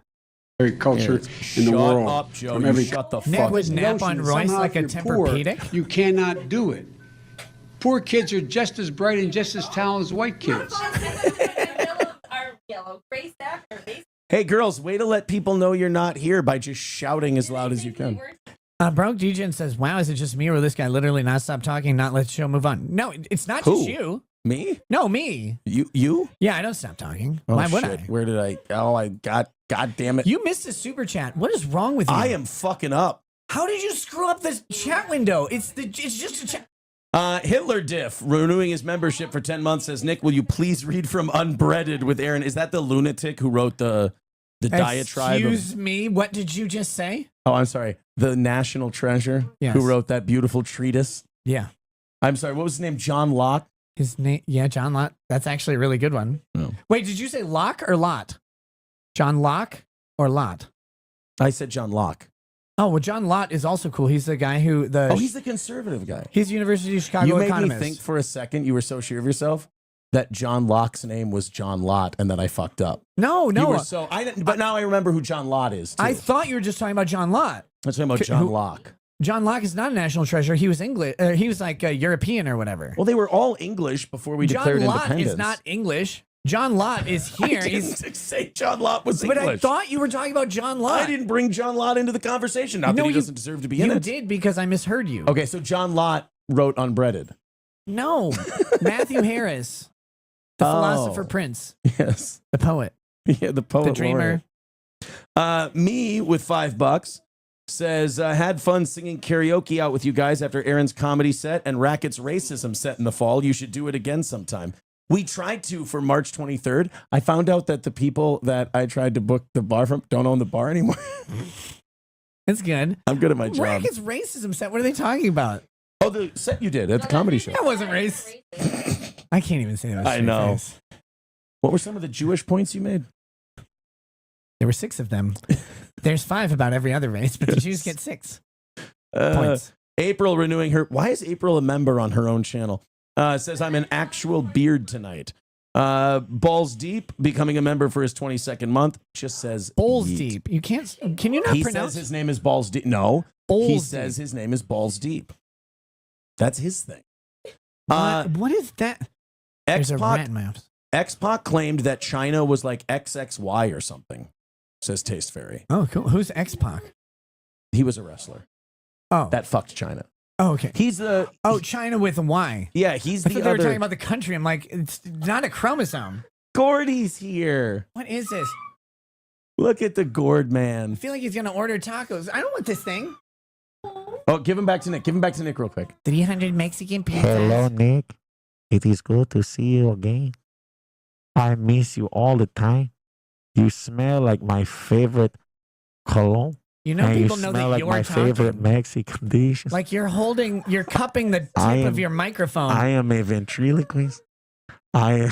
Culture in the world. Shut up, Joe. From every Shut the Nick fuck would up. nap on Royce Somehow like a if you're poor, Tempur-Pedic. you cannot do it. Poor kids are just as bright and just as talented as white kids. Hey, girls, way to let people know you're not here by just shouting as loud as you can. Broke DJ says, wow, is it just me or will this guy literally not stop talking, not let the show move on? No, it's not Who? just you. Me? No, me. You? Yeah, I don't stop talking. Oh, Why would shit. I? Where did I? Oh, I got. God damn it. You missed a super chat. What is wrong with you? I am fucking up. How did you screw up this chat window? It's just a chat. Hitler Diff, renewing his membership for 10 months, says, Nick, will you please read from Unbreaded with Aaron? Is that the lunatic who wrote the diatribe? Excuse me, what did you just say? Oh, I'm sorry. The National Treasure, Yes. who wrote that beautiful treatise. Yeah. I'm sorry. What was his name? John Locke? His name, yeah, John Locke. That's actually a really good one. Oh. Wait, did you say Locke or Lot? John Locke or Lot? I said John Locke. Oh, well, John Lott is also cool. He's the guy who he's the conservative guy. He's the University of Chicago You made economist. me think for a second, you were so sure of yourself, that John Locke's name was John Lott and that I fucked up. No. You were so, but now I remember who John Lott is, too. I thought you were just talking about John Lott. I'm talking about John Locke. John Locke is not a national treasure. He was English. He was like a European or whatever. Well, they were all English before we declared John Lott independence. is not English. John Lott is here. I didn't say John Lott was But English. I thought you were talking about John Lott. I didn't bring John Lott into the conversation. Not that he doesn't deserve to be in it. You did because I misheard you. Okay, so John Lott wrote Unbreaded. No. Matthew Harris. The philosopher Prince. Yes. The poet. Yeah, the poet. The dreamer. Me with $5 says, had fun singing karaoke out with you guys after Aaron's comedy set and Racket's racism set in the fall. You should do it again sometime. We tried to for March 23rd. I found out that the people that I tried to book the bar from don't own the bar anymore. That's good. I'm good at my job. Racket's racism set. What are they talking about? Oh, the set you did at the comedy show. That wasn't race. I can't even say that was I know. What were some of the Jewish points you made? There were 6 of them. There's 5 about every other race, but the Jews get 6 points. April renewing her. Why is April a member on her own channel? Says I'm an actual beard tonight. Balls deep, becoming a member for his 22nd month. Just says Balls yeet. deep. You can't. Can you not He pronounce? says his name is Balls Deep. No, Balls he Deep. says his name is Balls Deep. That's his thing. What is that? There's a rat in my house. X-Pac claimed that China was like XXY or something, says Taste Fairy. Oh, cool. Who's X-Pac? He was a wrestler Oh. that fucked China. Oh, okay. He's the... Oh, China with a Y. Yeah, he's I the thought other... they were talking about the country. I'm like, it's not a chromosome. Gordy's here. What is this? Look at the gourd I man. feel like he's going to order tacos. I don't want this thing. Oh, give him back to Nick. Give him back to Nick real quick. 300 Mexican pizzas. Hello, Nick. It is good to see you again. I miss you all the time. You smell like my favorite cologne. You know, and people you know smell that like you're my talking. favorite Mexican dishes. Like you're cupping the tip of your microphone. I am a ventriloquist. I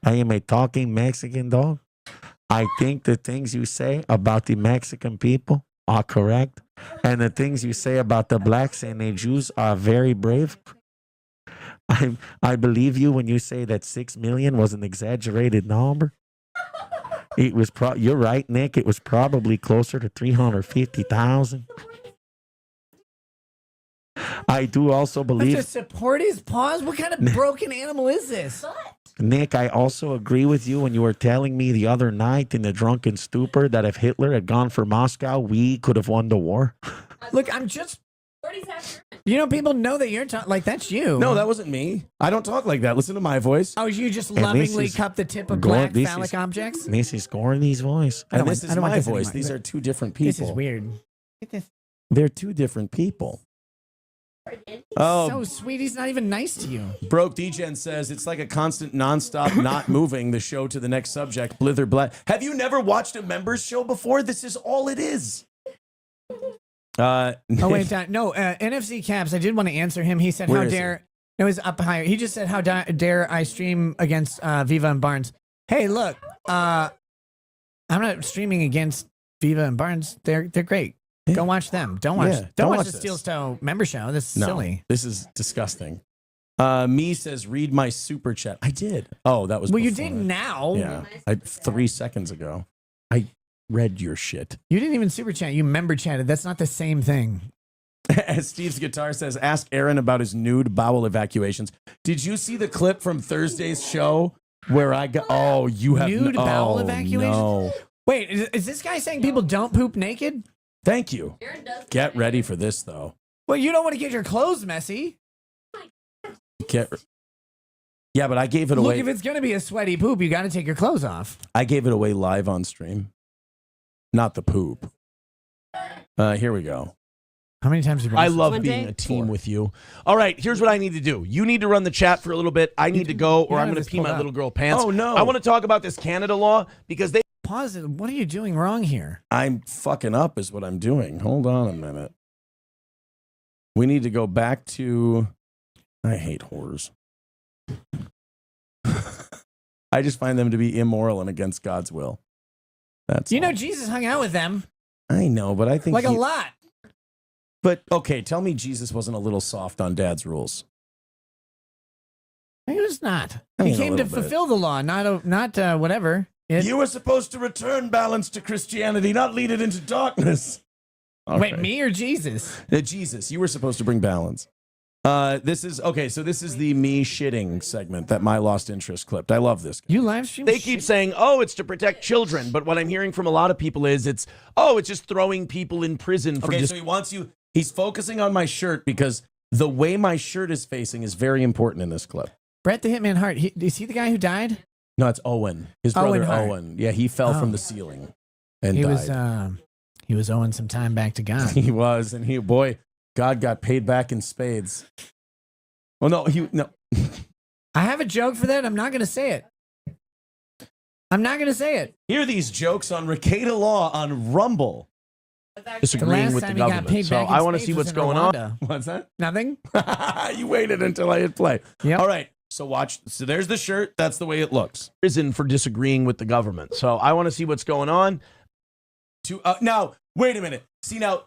am a talking Mexican dog. I think the things you say about the Mexican people are correct. And the things you say about the blacks and the Jews are very brave. I believe you when you say that 6 million was an exaggerated number. It was you're right, Nick. It was probably closer to 350,000. I do also Have believe, to support his paws? What kind of broken animal is this? Nick, I also agree with you when you were telling me the other night in the drunken stupor that if Hitler had gone for Moscow, we could have won the war. Look, I'm just... You know, people know that you're talking... Like, that's you. No, that wasn't me. I don't talk like that. Listen to my voice. Oh, you just this lovingly is- cup the tip of Go- black this phallic is- objects? This is Gordy's voice. I don't And want- this is I don't want my this voice. anymore. These are two different people. This is weird. Look at this. They're two different people. Oh, So sweet. He's not even nice to you. Broke Degen says it's like a constant, nonstop, not moving the show to the next subject. Blither blat. Have you never watched a members show before? This is all it is. Oh, wait. No, NFC Caps, I did want to answer him. He said, Where how is dare... It was up higher. He just said, how dare I stream against Viva and Barnes. Hey, look. I'm not streaming against Viva and Barnes. They're great. Yeah. Go watch them. Don't watch Yeah, don't watch watch the this. Steel Toe member show. This is No, silly. this is disgusting. Me says, read my super chat. I did. Oh, that was Well, you before. did now. Yeah, 3 seconds ago. I read your shit. You didn't even super chat. You member chatted. That's not the same thing. As Steve's guitar says, ask Aaron about his nude bowel evacuations. Did you see the clip from Thursday's show where I got? Oh, you have Nude bowel evacuations? No. Wait, is this guy saying people don't poop naked? Thank you. Get ready for this though. Well, you don't want to get your clothes messy. Yeah, but I gave it Look, away. if it's going to be a sweaty poop, you got to take your clothes off. I gave it away live on stream. Not the poop. Here we go. How many times have you I watched this? love One being day? a team with you. All right, here's what I need to do. You need to run the chat for a little bit. I need to go, or you I'm have going this to pee pulled my up. little girl pants. Oh, no. I want to talk about this Canada law because they Pause it. What are you doing wrong here? I'm fucking up is what I'm doing. Hold on a minute. We need to go back to... I hate whores. I just find them to be immoral and against God's will. That's You know, all. Jesus hung out with them I know, but I think like a he- lot. But okay, tell me Jesus wasn't a little soft on Dad's rules. He was not. I He mean, a came to little bit. fulfill the law, not whatever. You were supposed to return balance to Christianity, not lead it into darkness. Wait, Okay. me or Jesus? Jesus, you were supposed to bring balance. This is okay. So this is the me shitting segment that my lost interest clipped. I love this. You live stream? they keep saying, "Oh, it's to protect children," but what I'm hearing from a lot of people is it's just throwing people in prison for Okay, so he wants you. He's focusing on my shirt because the way my shirt is facing is very important in this clip. Brett the Hitman Hart. Is he the guy who died? No, it's Owen. His Owen brother Hart. Owen. Yeah, he fell Oh. from the ceiling and He died. was owing some time back to God. He was, and God got paid back in spades. Well, no. I have a joke for that. I'm not going to say it. I'm not going to say it. Hear these jokes on Rekieta Law on Rumble. The disagreeing last with the time he got government. paid So back in I want to spades see was what's in going on. Rwanda. What's that? Nothing. You waited until I hit play. Yep. All right. So watch. So there's the shirt. That's the way it looks. Prison for disagreeing with the government. So I want to see what's going on. Now, wait a minute. See, now,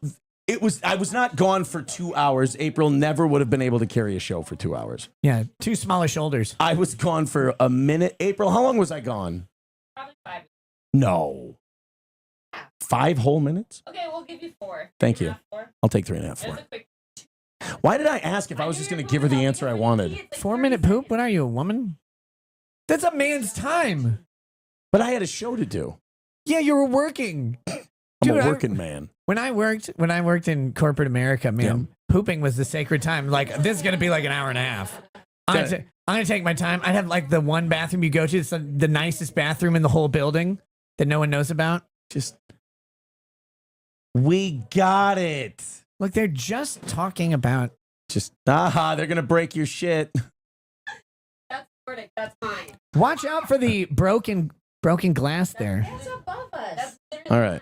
I was not gone for 2 hours. April never would have been able to carry a show for 2 hours. Yeah, two smaller shoulders. I was gone for a minute. April, how long was I gone? Probably 5. No. 5 whole minutes? Okay, we'll give you 4. Thank you. 4. I'll take 3.5, 4. Why did I ask if I was just going to give her the answer I wanted? 4-minute poop? What are you, a woman? That's a man's time. But I had a show to do. Yeah, you were working. I'm Dude, a working man. When I worked in corporate America, man, pooping was the sacred time. Like, this is gonna be like an hour and a half. I'm gonna take my time. I'd have like the one bathroom you go to. It's the nicest bathroom in the whole building that no one knows about. We got it. Look, they're just talking about. They're gonna break your shit. That's verdict. That's mine. Watch out for the broken glass there. That's above us. All right.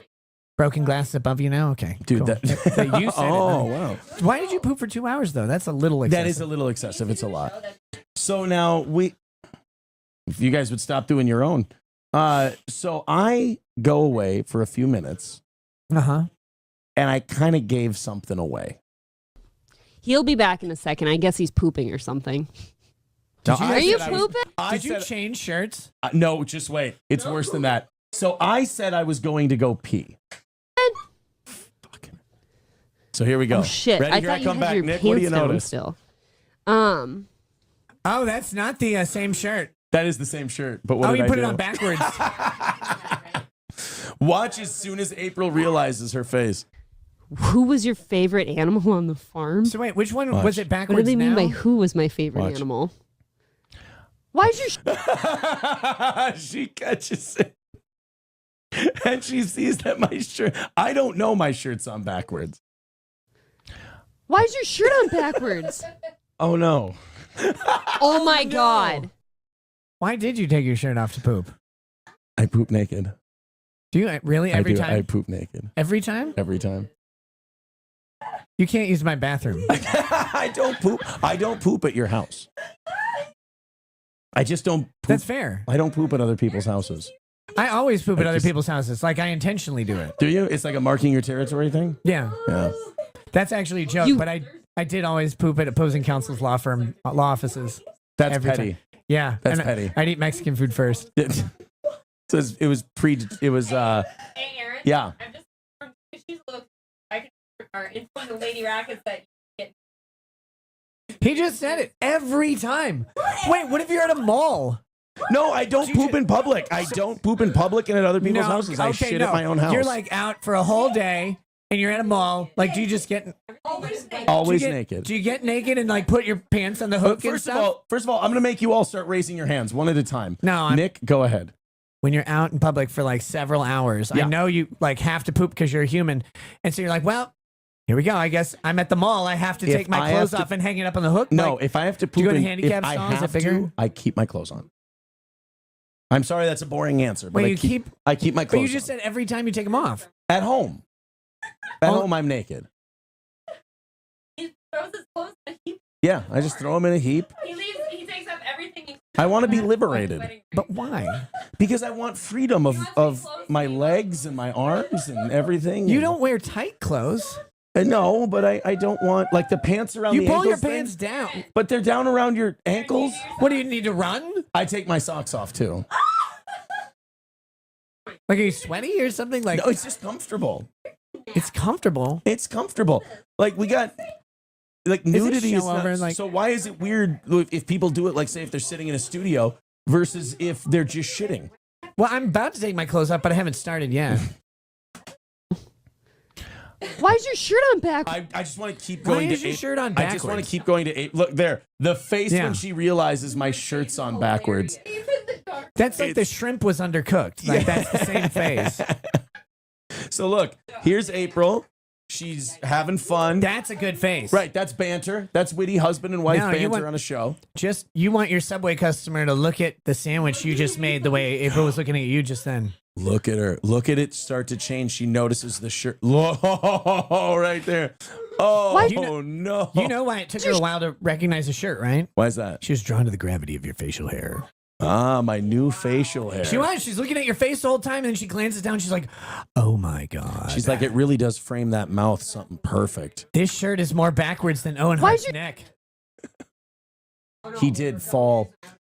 Broken glass above you now? Okay. Dude, cool. that You said oh, it. wow. Why did you poop for 2 hours, though? That's a little excessive. That is a little excessive. It's a lot. So now if you guys would stop doing your own. So I go away for a few minutes Uh-huh. and I kind of gave something away. He'll be back in a second. I guess he's pooping or something. Are you pooping? Did you change shirts? No, just wait. It's worse than that. So I said I was going to go pee. So here we go. Oh shit! Ready? I Here thought I come you had back. your Nick, pants what do you down notice? still. Oh, that's not the same shirt. That is the same shirt. But what Oh, did you I put do? it on backwards. Watch as soon as April realizes her face. Who was your favorite animal on the farm? So wait, which one Watch. was it What backwards do they mean now? by who was my favorite Watch. animal? Why's your She catches it. And she sees that my shirt. I don't know my shirt's on backwards. Why's your shirt on backwards? Oh no. Oh my god! Why did you take your shirt off to poop? I poop naked. Do you really every time? I poop naked. Every time? Every time. You can't use my bathroom. I don't poop. I don't poop at your house. I just don't poop. That's fair. I don't poop at other people's houses. I always poop at I other just- people's houses. Like I intentionally do it. Do you? It's like a marking your territory thing? Yeah. Yeah. That's actually a joke, You- but I did always poop at opposing counsel's law offices. That's Every petty. Yeah. That's and petty. I'd eat Mexican food first. It was Hey, Aaron. yeah. I'm just. She's a little. I can inform the lady rackets that. He just said it every time. Wait, what if you're at a mall? No, I don't poop in public. I don't poop in public and at other people's houses. I shit at my own house. You're like out for a whole day and you're at a mall. Like, do you just get always do you get- naked. Do you get naked and like put your pants on the hook and First stuff? of all, I'm gonna make you all start raising your hands one at a time. No, I'm- Nick, go ahead. When you're out in public for like several hours, Yeah. I know you like have to poop because you're a human, and so you're like, well, here we go. I guess I'm at the mall. I have to If take my I clothes have to- off and hang it up on the hook. No, Like, if I have to do you poop, go to if handicap I stall? Is it have bigger? to, I keep my clothes on. I'm sorry, that's a boring answer, but Wait, I you keep- I keep my but clothes you just on. said every time you take them off. At home. At Oh. home, I'm naked. He throws his clothes in a heap. Yeah, I just throw them in a heap. He leaves. He takes up everything. I want to be liberated But why? because I want freedom of my legs and my arms and everything. You And- don't wear tight clothes. No, but I don't want like the pants around You the pull your ankles thing, pants down. but they're down around your ankles. What do you need to run? I take my socks off too. Like, are you sweaty or something? Like, No, it's just comfortable. it's comfortable. It's comfortable. Like we got like Is it nudity is show not, over, like- so why is it weird if people do it like say if they're sitting in a studio versus if they're just shitting? Well, I'm about to take my clothes off, but I haven't started yet. Why's your shirt on back? I just want to keep Why going is to your eight- shirt on I just want backwards? to keep going to eight. Look there. The face Yeah. when she realizes my shirt's on backwards. That's like the shrimp was undercooked. Like, that's the same face. So look, here's April. She's having fun. That's a good face. Right, that's banter. That's witty husband and wife No, you banter want- on a show. Just, you want your Subway customer to look at the sandwich you just made the way April was looking at you just then. Look at her. Look at it start to change. She notices the shirt. Whoa, right there. Oh, Why- no. You know why it took her a while to recognize the shirt, right? Why is that? She was drawn to the gravity of your facial hair. Ah, my new facial hair. She's looking at your face the whole time, and then she glances down. She's like, "Oh my god." She's like, it really does frame that mouth something perfect. "This shirt is more backwards than Owen Why'd Hart's you- neck." He did fall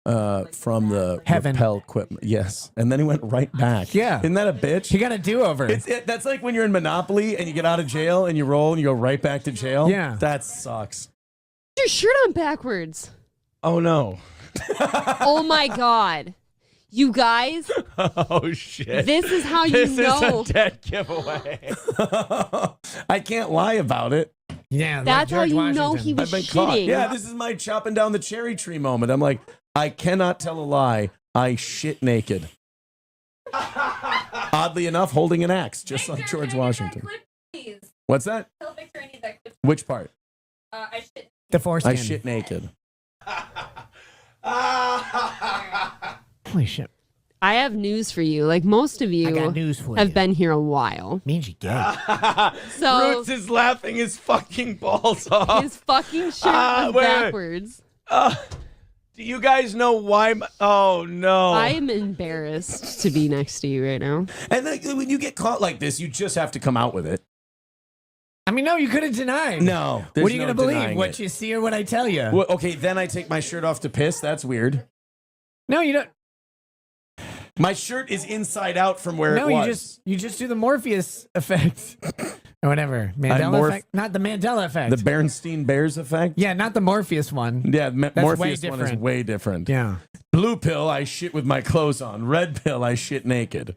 from the Heaven. rappel equipment. Yes. And then he went right back. Yeah. Isn't that a bitch? He got a do-over. That's like when you're in Monopoly and you get out of jail and you roll and you go right back to jail. Yeah. That sucks. Your shirt on backwards. Oh, no. Oh my god. You guys, Oh shit! this is how you This know. is a dead giveaway. I can't lie about it. Yeah, That's like how George you know Washington. he was I've been caught. shitting. Yeah, this is my chopping down the cherry tree moment. I'm like, I cannot tell a lie. I shit naked. Oddly enough, holding an axe, just like George Washington. What's that? Tell Victor I need that clip. Which part? I shit. The foreskin. I shit naked. Holy shit! I have news for you. Like most of I got you news for have you. been here a while. Means you gay. So Roots is laughing his fucking balls off. his fucking shirt was wait. backwards. Do you guys know why? Oh no! I am embarrassed to be next to you right now. And like, when you get caught like this, you just have to come out with it. I mean, no, you could have denied. No. What are you no gonna believe? denying What it. you see or what I tell you? Well, okay, then I take my shirt off to piss. That's weird. No, you don't. My shirt is inside out from where No, it was. you just do the Morpheus effect or whatever. Mandela effect, not the Mandela effect. The Bernstein Bears effect? yeah, not the Morpheus one. Yeah, Morpheus way one is different. way different. Yeah. Blue pill, I shit with my clothes on. Red pill, I shit naked.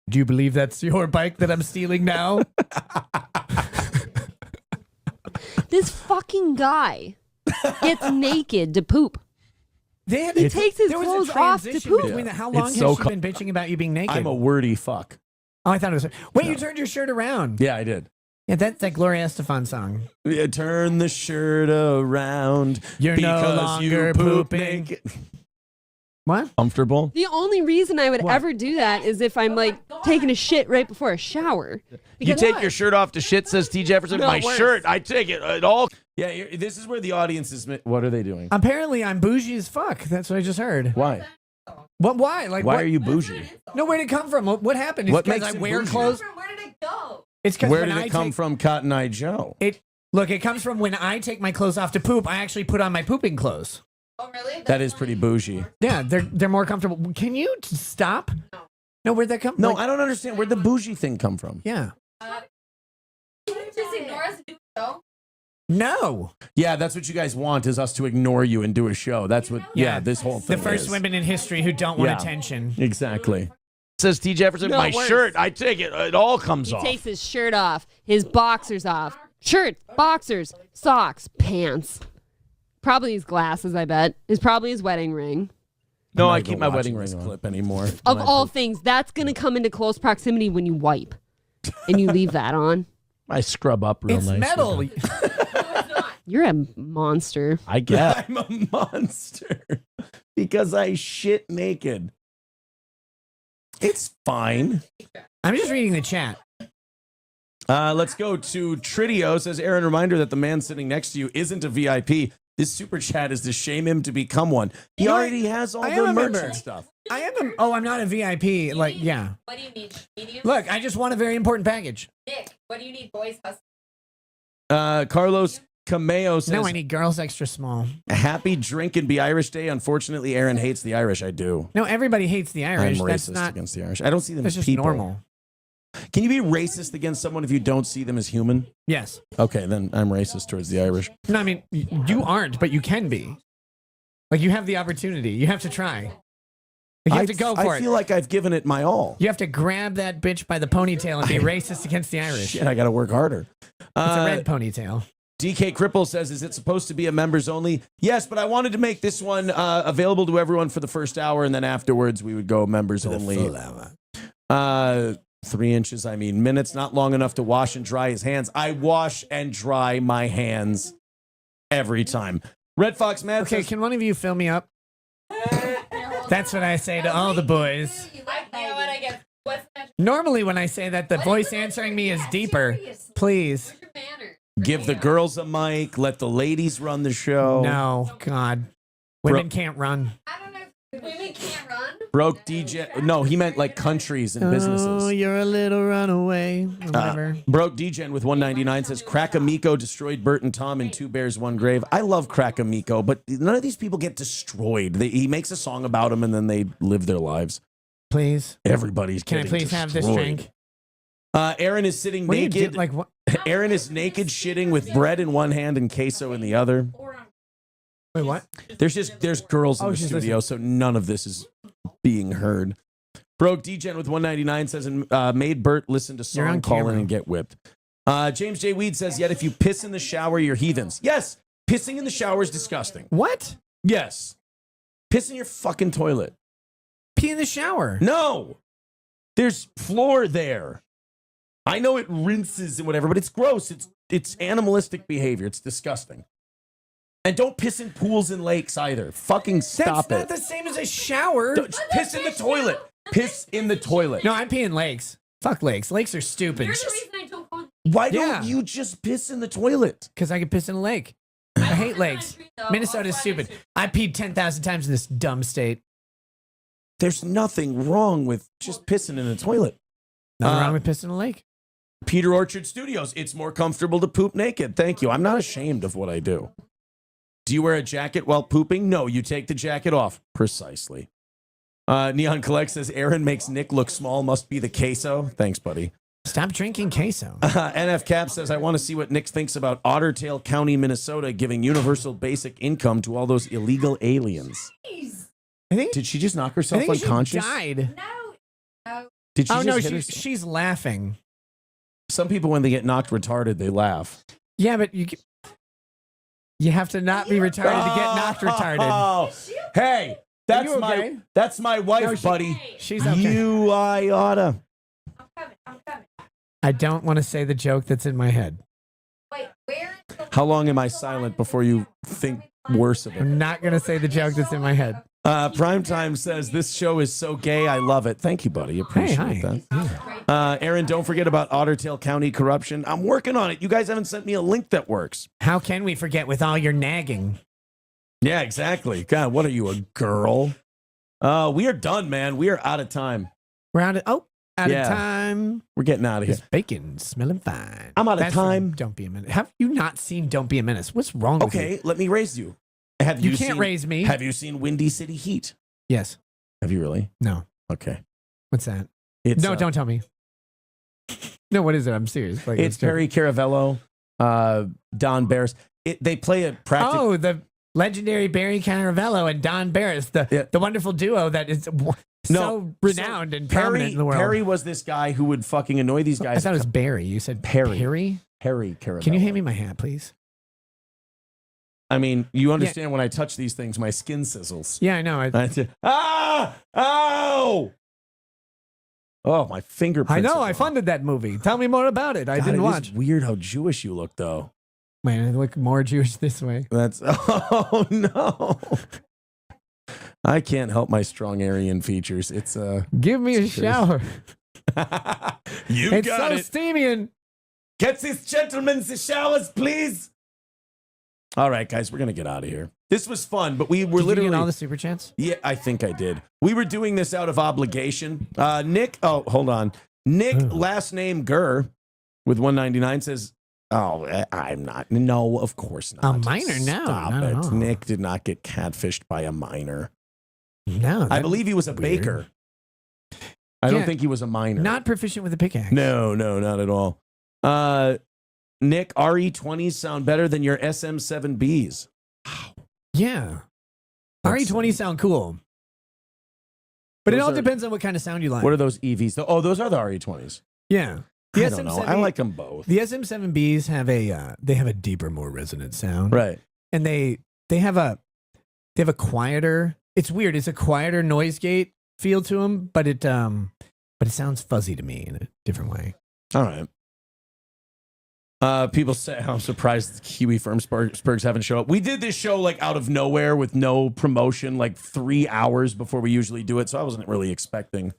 Do you believe that's your bike that I'm stealing now? This fucking guy gets naked to poop. He takes his there was clothes a off to transition poop. between how long It's has so she been bitching about you being naked? I'm a wordy fuck. Oh, I thought it was. Wait, you turned your shirt around. Yeah, I did. Yeah, that's that Gloria Estefan song. Yeah, turn the shirt around. You're no because longer you poop pooping. naked. What? Comfortable? The only reason I would What? ever do that is if I'm like taking a shit right before a shower. You Because take what? your shirt off to shit, says T. Jefferson. No, My worse. shirt, I take it. It all. Yeah, this is where the audience is. What are they doing? Apparently, I'm bougie as fuck. That's what I just heard. Why? What? Why? Like, Why what? are you bougie? No, where'd it come from? What happened? It's What 'cause makes I it wear bougie? clothes. Where did it go? It's because Where when did I it come take, from, Cotton Eye Joe? Look, it comes from when I take my clothes off to poop. I actually put on my pooping clothes. Oh, really? That is pretty bougie. Yeah, they're more comfortable. Can you stop? No, where'd that come? No, like, I don't understand. Where'd the bougie thing come from? Yeah. Can you just ignore us and do a show? No. Yeah, that's what you guys want, is us to ignore you and do a show. That's what, Yeah. this whole The thing first is. women in history who don't want Yeah. attention. Exactly. Says T. Jefferson. No, My worse. shirt, I take it. It all comes He off. takes his shirt off, his boxers off, shirt, boxers, socks, pants. Probably his glasses, I bet. Is probably his wedding ring. No, I'm I not keep even my watching wedding ring this on. clip anymore. Of When I all poop. things, that's going to come into close proximity when you wipe and you leave that on. I scrub up real It's nice. metal. You're a monster. I get. I'm a monster because I shit naked. It's fine. I'm just reading the chat. Let's go to Tridio. Says Aaron, reminder that the man sitting next to you isn't a VIP. This super chat is to shame him to become one. He No, already has all I the am a merch member. and stuff. I am a. Oh, I'm not a VIP. Like, yeah. What do you need? Medium? Look, I just want a very important package. Nick, what do you need? Boys, hustle. Carlos Cameo says, No, I need girls extra small. happy drink and be Irish Day. Unfortunately, Aaron hates the Irish. I do. No, everybody hates the Irish. I'm That's racist not. against the Irish. I don't see them That's as just people. normal. Can you be racist against someone if you don't see them as human? Yes. Okay, then I'm racist towards the Irish. No, I mean you aren't, but you can be. Like you have the opportunity. You have to try. Like, you have to go for I it. feel like I've given it my all. You have to grab that bitch by the ponytail and be racist against the Irish. Shit, I got to work harder. It's a red ponytail. DK Cripple says, is it supposed to be a members only? Yes, but I wanted to make this one available to everyone for the first hour, and then afterwards we would go members only. 3 inches, I mean minutes, not long enough to wash and dry his hands. I wash and dry my hands every time. Red Fox Man Okay, says, can one of you fill me up? That's what I say to all the boys. You know what I get? What's that? Normally, when I say that, the voice answering me is deeper. Please. What's your manner? give the girls a mic, let the ladies run the show. No, God. Women can't run. I don't know. Women can't run. Broke DJ. No, he meant like countries and businesses. Oh, you're a little runaway. Whatever. Broke DGen with 199 says Crack-A-Miko destroyed Bert and Tom in Two Bears, One Grave. I love Crack-A-Miko, but none of these people get destroyed. He makes a song about them and then they live their lives. Please. Everybody's Can I getting please have this destroyed. drink? Aaron is sitting What do you naked. do? Like what? Aaron is naked shitting with bread in one hand and queso in the other. Wait, what? There's girls in the she's studio, so none of this is being heard. Broke DGen with 199 says, made Bert listen to You're on song calling camera. and get whipped. James J. Weed says, yet if you piss in the shower, you're heathens. Yes, pissing in the shower is disgusting. What? Yes. Piss in your fucking toilet. Pee in the shower. No. There's floor there. I know it rinses and whatever, but it's gross. It's animalistic behavior. It's disgusting. And don't piss in pools and lakes either. Fucking stop That's it. not the same as a shower. Just piss in the toilet. Piss in the toilet. No, I'm peeing lakes. Fuck lakes. Lakes are stupid. You're the reason I don't go. Why Yeah. don't you just piss in the toilet? Because I can piss in a lake. I hate lakes. Minnesota's stupid. I peed 10,000 times in this dumb state. There's nothing wrong with just pissing in the toilet. Nothing wrong with pissing in a lake. Peter Orchard Studios. It's more comfortable to poop naked. Thank you. I'm not ashamed of what I do. Do you wear a jacket while pooping? No, you take the jacket off. Precisely. Neon Collect says, Aaron makes Nick look small. Must be the queso. Thanks, buddy. Stop drinking queso. NF Cap says, I want to see what Nick thinks about Ottertail County, Minnesota, giving universal basic income to all those illegal aliens. I think, Did she just knock I herself think unconscious? she died. No. Did she Oh, just no, hit herself? she's laughing. Some people, when they get knocked retarded, they laugh. Yeah, but you have to not be retarded to get knocked retarded. Oh, hey, that's you okay? that's my wife, No, buddy. She's okay. You, I oughta. I'm coming. I don't want to say the joke that's in my head. Wait, where is the How long am I silent before you think worse of it? I'm not going to say the joke that's in my head. Primetime says, this show is so gay, I love it. Thank you, buddy. Appreciate hi. that. Aaron, don't forget about Ottertail County corruption. I'm working on it. You guys haven't sent me a link that works. How can we forget with all your nagging? Yeah, exactly. God, what are you, a girl? We are done, man. We are out of time. We're out of Yeah. time. We're getting out of here. This bacon smelling fine. I'm out of That's from time. Don't be a menace. Have you not seen Don't Be a Menace? What's wrong with you? Okay, let me raise you. Have You you can't seen, raise me. Have you seen Windy City Heat? Yes. Have you really? No. Okay. What's that? It's, No, don't tell me. No, what is it? I'm serious. Like, It's Perry Caravello, Don Barris. They play a practice. Oh, the legendary Barry Caravello and Don Barris, the wonderful duo that is so renowned and prominent in the world. Perry was this guy who would fucking annoy these guys. I thought it was Barry. You said Perry. Perry? Perry Caravello. Can you hand me my hat, please? I mean, you understand when I touch these things, my skin sizzles. Yeah, I know. I say, ow! Oh, my fingerprints. I know. are I gone. funded that movie. Tell me more about it. I God, didn't it watch. is weird how Jewish you look, though. Man, I look more Jewish this way. That's oh no. I can't help my strong Aryan features. It's Give me a It's crazy. shower. you It's got so it. steamy and Get these gentlemen the showers, please. All right, guys, we're gonna get out of here. This was fun, but we were Did literally you get all the super chats? Yeah, I think I did. We were doing this out of obligation. Nick, oh, hold on. Nick, last name Gurr, with 199 says, "Oh, I'm not. No, of course not. A minor? No, Stop not at it. all. Nick did not get catfished by a minor. No, I believe he was a weird. baker. I don't Yeah, think he was a minor. not proficient with a pickaxe. No, not at all. Nick, RE20s sound better than your SM7Bs. Yeah. That's- RE20 sound cool. But it Those all are- depends on what kind of sound you like. What are those EVs? Oh, those are the RE20s. Yeah. I don't know. I like them both. The SM7Bs have a deeper, more resonant sound. Right. And they have a quieter, it's weird, it's a quieter noise gate feel to them, but it sounds fuzzy to me in a different way. All right. People say, I'm surprised Kiwi Firm Spurgs haven't shown up. We did this show like out of nowhere with no promotion, like 3 hours before we usually do it. So I wasn't really expecting.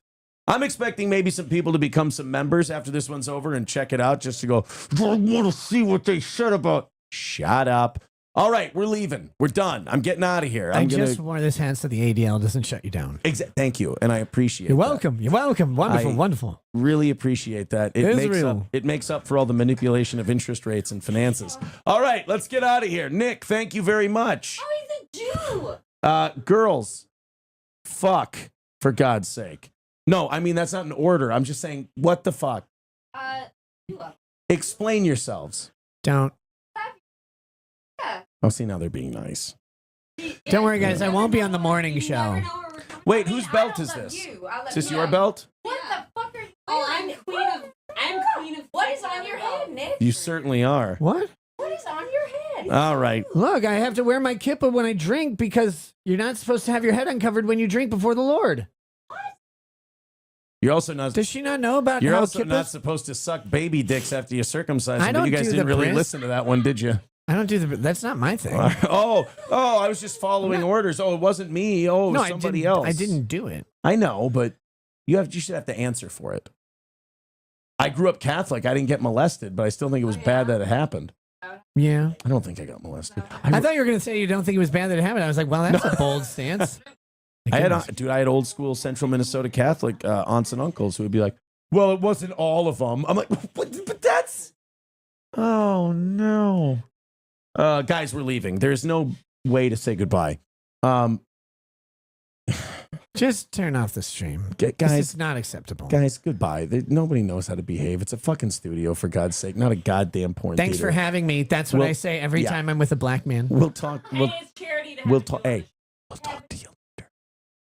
I'm expecting maybe some people to become some members after this one's over and check it out just to go, I want to see what they said about. Shut up. All right, we're leaving. We're done. I'm getting out of here. I just wore this hat so the ADL doesn't shut you down. Thank you, and I appreciate. You're that. welcome. You're welcome. Wonderful. Wonderful. Really appreciate that. It makes up for all the manipulation of interest rates and finances. All right, let's get out of here. Nick, thank you very much. Oh, he's a Jew. Girls, fuck, for God's sake. No, I mean, that's not an order. I'm just saying, what the fuck? Explain yourselves. Don't. Oh, see, now they're being nice. Don't worry, guys. I won't be on the morning show. Wait, whose belt is this? Is this your belt? What the fuck are you? Oh, I'm queen of. What is on your head, Nick? You certainly are. What? What is on your head? All right. Look, I have to wear my kippah when I drink because you're not supposed to have your head uncovered when you drink before the Lord. You're also not. Does she not know about You're how also kippahs? not supposed to suck baby dicks after you circumcise them. I But you don't guys do didn't the really bris. listen to that one, did you? I don't do the. That's not my thing. I was just following orders. Oh, it wasn't me. Oh, it was somebody else. I didn't do it. I know, but you should have to answer for it. I grew up Catholic. I didn't get molested, but I still think it was bad that it happened. Yeah. I don't think I got molested. I thought you were going to say you don't think it was bad that it happened. I was like, well, that's a bold stance. I had old school Central Minnesota Catholic aunts and uncles who would be like, well, it wasn't all of them. I'm like, but that's. Oh, no. Guys, we're leaving. There's no way to say goodbye. Just turn off the stream. Guys, this is not acceptable. Guys, goodbye. Nobody knows how to behave. It's a fucking studio, for God's sake, not a goddamn porn Thanks theater. for having me. That's what I say every time I'm with a black man. We'll talk. Hey, it's charity to We'll have talk. you. Hey, we'll talk to you.